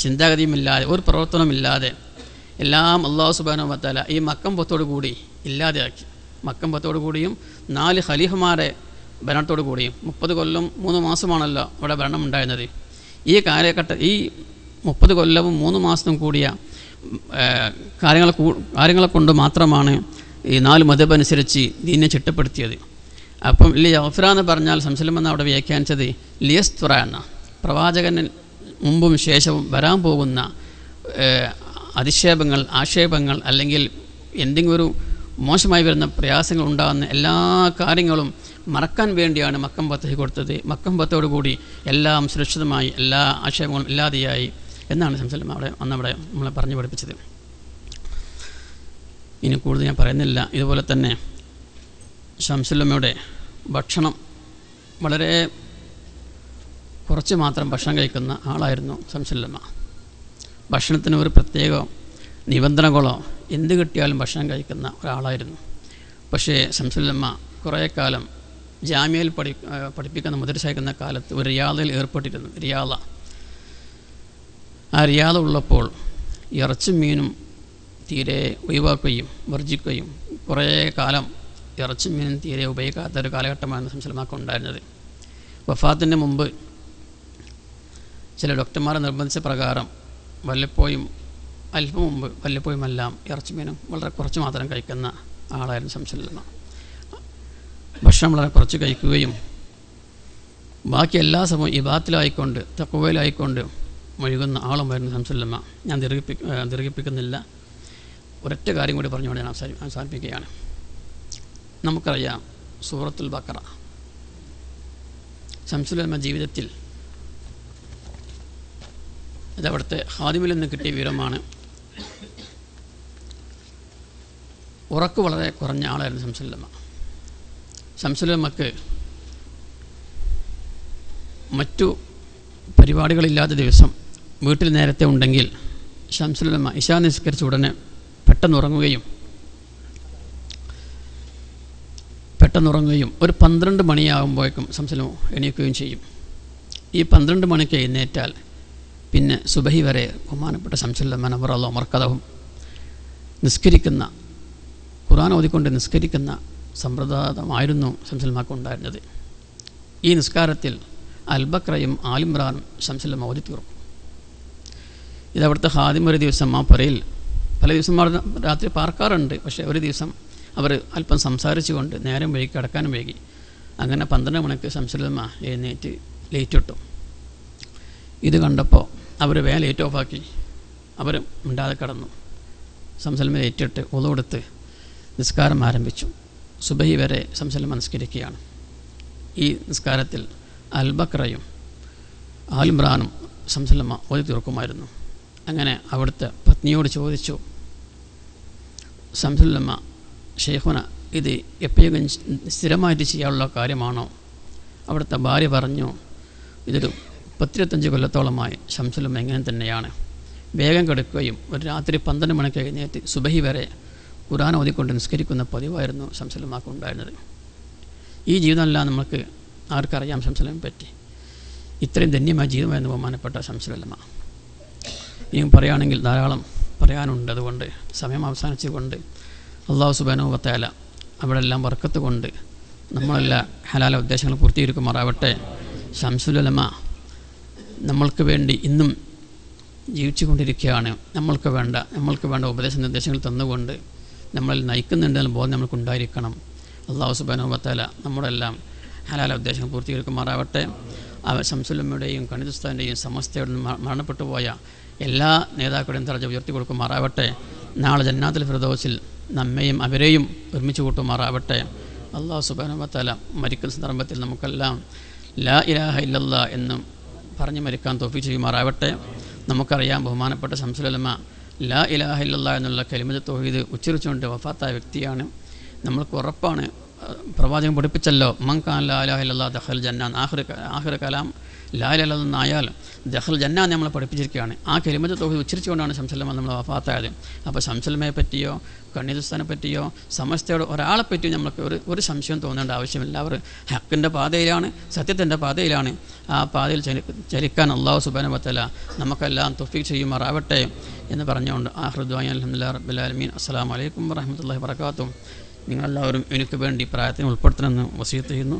ചിന്താഗതിയുമില്ലാതെ ഒരു പ്രവർത്തനമില്ലാതെ എല്ലാം അല്ലാഹു സുബ്ഹാനഹു വ തആല ഈ മക്കം ഫത്തോടു കൂടി ഇല്ലാതെയാക്കി. മക്കം ഫത്തോടു കൂടിയും 4 ഖലീഫമാരെ ഭരണത്തോടു കൂടിയും 30 കൊല്ലം 3 മാസമാണല്ലോ അവിടെ ഭരണം ഉണ്ടായിരുന്നത്. ഈ കാലഘട്ടം ഈ 30 കൊല്ലവും 3 മാസവും കൂടിയ കാര്യങ്ങളെ കൊണ്ട് മാത്രമാണ് ഈ 4 മദ്ഹബ് അനുസരിച്ച് ദീനിനെ ചിട്ടപ്പെടുത്തിയത്. അപ്പം ലിയഗ്ഫിറ എന്ന് പറഞ്ഞാൽ ശംസുൽ ഉലമ അവിടെ വ്യാഖ്യാനിച്ചത് ലിയസ്തുറ എന്ന, പ്രവാചകന് മുമ്പും ശേഷവും വരാൻ പോകുന്ന അധിക്ഷേപങ്ങൾ, ആക്ഷേപങ്ങൾ അല്ലെങ്കിൽ എന്തെങ്കിലും ഒരു മോശമായി വരുന്ന പ്രയാസങ്ങൾ ഉണ്ടാകുന്ന എല്ലാ കാര്യങ്ങളും മറക്കാൻ വേണ്ടിയാണ് മക്കം ഫത്ഹ് കൊടുത്തത്. മക്കം ഫത്തോടു കൂടി എല്ലാം സുരക്ഷിതമായി, എല്ലാ ആക്ഷേപങ്ങളും ഇല്ലാതെയായി എന്നാണ് ശംസുൽ ഉലമ അവിടെ നമ്മളെ പറഞ്ഞു പഠിപ്പിച്ചത്. ഇനി കൂടുതൽ ഞാൻ പറയുന്നില്ല. ഇതുപോലെ തന്നെ ശംസുൽ ഉലമയുടെ ഭക്ഷണം വളരെ കുറച്ച് മാത്രം ഭക്ഷണം കഴിക്കുന്ന ആളായിരുന്നു ശംസുൽ ഉലമ. ഭക്ഷണത്തിന് ഒരു പ്രത്യേക നിബന്ധനകളോ എന്ത് കിട്ടിയാലും ഭക്ഷണം കഴിക്കുന്ന ഒരാളായിരുന്നു. പക്ഷേ ശംസുലുലമ കുറേ കാലം ജാമ്യയിൽ പഠിപ്പിക്കുന്ന മുദരിസായിരിക്കുന്ന കാലത്ത് ഒരു റിയാദയിൽ ഏർപ്പെട്ടിരുന്നു. റിയാദ, ആ റിയാദ ഉള്ളപ്പോൾ ഇറച്ചും മീനും തീരെ ഒഴിവാക്കുകയും വർജിക്കുകയും കുറേ കാലം ഇറച്ചും മീനും തീരെ ഉപയോഗിക്കാത്ത ഒരു കാലഘട്ടമാണ് ശംസുലുലമക്ക് ഉണ്ടായിരുന്നത്. വഫാത്തിൻ്റെ മുമ്പ് ചില ഡോക്ടർമാരെ നിർബന്ധിച്ച പ്രകാരം വല്ലപ്പോഴും അല്പം മുമ്പ് വല്ലപ്പോഴുമെല്ലാം ഇറച്ചി മീനും വളരെ കുറച്ച് മാത്രം കഴിക്കുന്ന ആളായിരുന്നു ശംസുലുലമ. ഭക്ഷണം വളരെ കുറച്ച് കഴിക്കുകയും ബാക്കി എല്ലാ സമയവും ഇബാദത്തിലായിക്കൊണ്ട് തഖ്വയിലായിക്കൊണ്ട് മുഴുകുന്ന ആളുമായിരുന്നു ശംസുലുലമ. ഞാൻ ദീർഘിപ്പിക്കുന്നില്ല. ഒരൊറ്റ കാര്യം കൂടി പറഞ്ഞുകൊണ്ട് ഞാൻ അവസാനിപ്പിക്കുകയാണ്. നമുക്കറിയാം സൂറത്തുൽ ബഖറ ശംസുലുലമ ജീവിതത്തിൽ ഇതവിടുത്തെ ഖാദിമിൽ നിന്ന് കിട്ടിയ വിവരമാണ്. ഉറക്ക് വളരെ കുറഞ്ഞ ആളായിരുന്നു ശംസുലുലമ. ശംസുലുലമക്ക് മറ്റു പരിപാടികളില്ലാത്ത ദിവസം വീട്ടിൽ നേരത്തെ ഉണ്ടെങ്കിൽ ശംസുലുലമ ഇശാ നിസ്കരിച്ച ഉടനെ പെട്ടെന്നുറങ്ങുകയും ഒരു 12 മണിയാകുമ്പോഴേക്കും ശംസുലുലമ എണീക്കുകയും ചെയ്യും. ഈ 12 മണിക്ക് എഴുന്നേറ്റാൽ പിന്നെ സുബഹി വരെ ബഹുമാനപ്പെട്ട ശംസുലുലമ നവറല്ലാഹു മർക്കദഹും നിസ്കരിക്കുന്ന, ഖുർആൻ ഓതിക്കൊണ്ട് നിസ്കരിക്കുന്ന സമ്പ്രദായമായിരുന്നു ശംസുലുലമക്ക് ഉണ്ടായിരുന്നത്. ഈ നിസ്കാരത്തിൽ അൽബക്രയും ആലിമ്രാനും ശംസുലുലമ ഓതി തീർക്കും. ഇതവിടുത്തെ ഖാദിം ഒരു ദിവസം ആ പുരയിൽ പല ദിവസം രാത്രി പാർക്കാറുണ്ട്. പക്ഷേ ഒരു ദിവസം അവർ അല്പം സംസാരിച്ചുകൊണ്ട് നേരം വൈകി കിടക്കാനും വൈകി. അങ്ങനെ 12 മണിക്ക് ശംസുലുലമ എഴുന്നേറ്റ് ലേറ്റ് ഇട്ടു. ഇത് കണ്ടപ്പോൾ അവർ വേഗം ലൈറ്റ് ഓഫാക്കി. അവർ മിണ്ടാതെ കിടന്നു. ശംസുലുലമ ലേറ്റിട്ട് ഒളു കൊടുത്ത് നിസ്കാരം ആരംഭിച്ചു. സുബഹി വരെ ശംസുലുലമ നിസ്കരിക്കുകയാണ്. ഈ നിസ്കാരത്തിൽ അൽബക്രയും ആലിമ്രാനും ശംസുലുലമ ഓതി തീർക്കുമായിരുന്നു. അങ്ങനെ അവിടുത്തെ പത്നിയോട് ചോദിച്ചു, ശംസുലുലമ ഷെയ്ഖുന ഇത് എപ്പോഴും സ്ഥിരമായിട്ട് ചെയ്യാനുള്ള കാര്യമാണോ? അവിടുത്തെ ഭാര്യ പറഞ്ഞു, ഇതൊരു 10-25 കൊല്ലത്തോളമായി ശംസുലുലമ എങ്ങനെ തന്നെയാണ്. വേഗം കിടക്കുകയും ഒരു രാത്രി 12 മണിക്ക് എഴുന്നേറ്റ് സുബഹി വരെ ഖുർആൻ ഓതിക്കൊണ്ട് നിസ്കരിക്കുന്ന പതിവായിരുന്നു ശംസുലുലമക്ക് ഉണ്ടായിരുന്നത്. ഈ ജീവിതമല്ല നമുക്ക് ആർക്കറിയാം ശംസുലുലമയെ പറ്റി. ഇത്രയും ധന്യമായ ജീവിതമായിരുന്നു ബഹുമാനപ്പെട്ട ശംസുലുലമ. ഇനിയും പറയുകയാണെങ്കിൽ ധാരാളം പറയാനുണ്ട്. അതുകൊണ്ട് സമയം അവസാനിച്ചുകൊണ്ട് അല്ലാഹു സുബ്ഹാനഹു വ തആല അവിടെ എല്ലാം ബർക്കത്ത് കൊണ്ട് നമ്മളെല്ലാം ഹലാല ഉദ്ദേശങ്ങൾ പൂർത്തീകരിക്കുമാറാവട്ടെ. ശംസുലുലമ നമ്മൾക്ക് വേണ്ടി ഇന്നും ജീവിച്ചു കൊണ്ടിരിക്കുകയാണ്. നമ്മൾക്ക് വേണ്ട ഉപദേശ നിർദ്ദേശങ്ങൾ തന്നുകൊണ്ട് നമ്മളിൽ നയിക്കുന്നുണ്ടെന്ന് ബോധം നമ്മൾക്കുണ്ടായിരിക്കണം. അല്ലാഹു സുബ്ഹാനഹു വ തആല നമ്മുടെ എല്ലാം ഹലാല ഉദ്ദേശങ്ങൾ പൂർത്തീകരിക്കുമാറാവട്ടെ. ശംസുലുലമയുടെയും കണിതുസ്താൻ്റെയും സമസ്തയുടെയും മരണപ്പെട്ടു പോയ എല്ലാ നേതാക്കളുടെയും ദർജ ഉയർത്തി കൊടുക്കുമാറാവട്ടെ. നാളെ ജന്നാത്തുൽ ഫിർദൗസിൽ നമ്മെയും അവരെയും ഒരുമിച്ച് കൂട്ടുമാറാവട്ടെ. അല്ലാഹു സുബ്ഹാനഹു വ തആല മരിക്കുന്ന സന്ദർഭത്തിൽ നമുക്കെല്ലാം ലാ ഇലാഹ ഇല്ലല്ലാ എന്നും പറഞ്ഞ് മരിക്കാൻ തൗഫീഖ് ചെയ്യുമാറാവട്ടെ. നമുക്കറിയാം ബഹുമാനപ്പെട്ട ശംസുലുലമ ലാ ഇലാഹ ഇല്ലല്ലാ എന്നുള്ള കലിമത്ത് തൗഹീദ് ഉച്ചരിച്ചുകൊണ്ട് വഫാത്തായ വ്യക്തിയാണ്. നമ്മൾക്ക് ഉറപ്പാണ്, പ്രവാചകൻ പഠിപ്പിച്ചല്ലോ, മൻ കാന ലാ ഇലാഹ ഇല്ലല്ലാ ദഖൽ ജന്ന. ആഖിറ കലാം ലാ ഇലാഹ ഇല്ലല്ലാ എന്നായാൽ ദഖൽ ജന്ന എന്ന് നമ്മളെ പഠിപ്പിച്ചിരിക്കുകയാണ്. ആ കലിമത്ത് തൗഹീദ് ഉച്ചരിച്ചുകൊണ്ടാണ് ശംസുലുലമ നമ്മൾ വഫാത്തായത്. അപ്പോൾ ശംസുലുലമയെ പറ്റിയോ കണ്ണീദുസ്ഥാനെ പറ്റിയോ സമസ്തയോട് ഒരാളെ പറ്റിയോ നമ്മൾക്ക് ഒരു സംശയം തോന്നേണ്ട ആവശ്യമില്ല. അവർ ഹക്കിൻ്റെ പാതയിലാണ്, സത്യത്തിൻ്റെ പാതയിലാണ്. ആ പാതയിൽ ചലിക്കാൻ അല്ലാഹു സുബ്ഹാനഹു വ തആല നമുക്കെല്ലാം തൗഫീഖ് ചെയ്യുമാറാവട്ടെ എന്ന് പറഞ്ഞുകൊണ്ട് ആഖിറു ദുആഇ അൽഹംദുലില്ലാഹി റബ്ബിൽ ആലമീൻ. അസ്സലാമു അലൈക്കും വറഹ്മത്തുള്ളാഹി വബറകാതുഹു. നിങ്ങളെല്ലാവരും എനിക്ക് വേണ്ടി പ്രാർത്ഥന ഉൾപ്പെടുത്തണമെന്ന് വസിയത്ത് ചെയ്യുന്നു.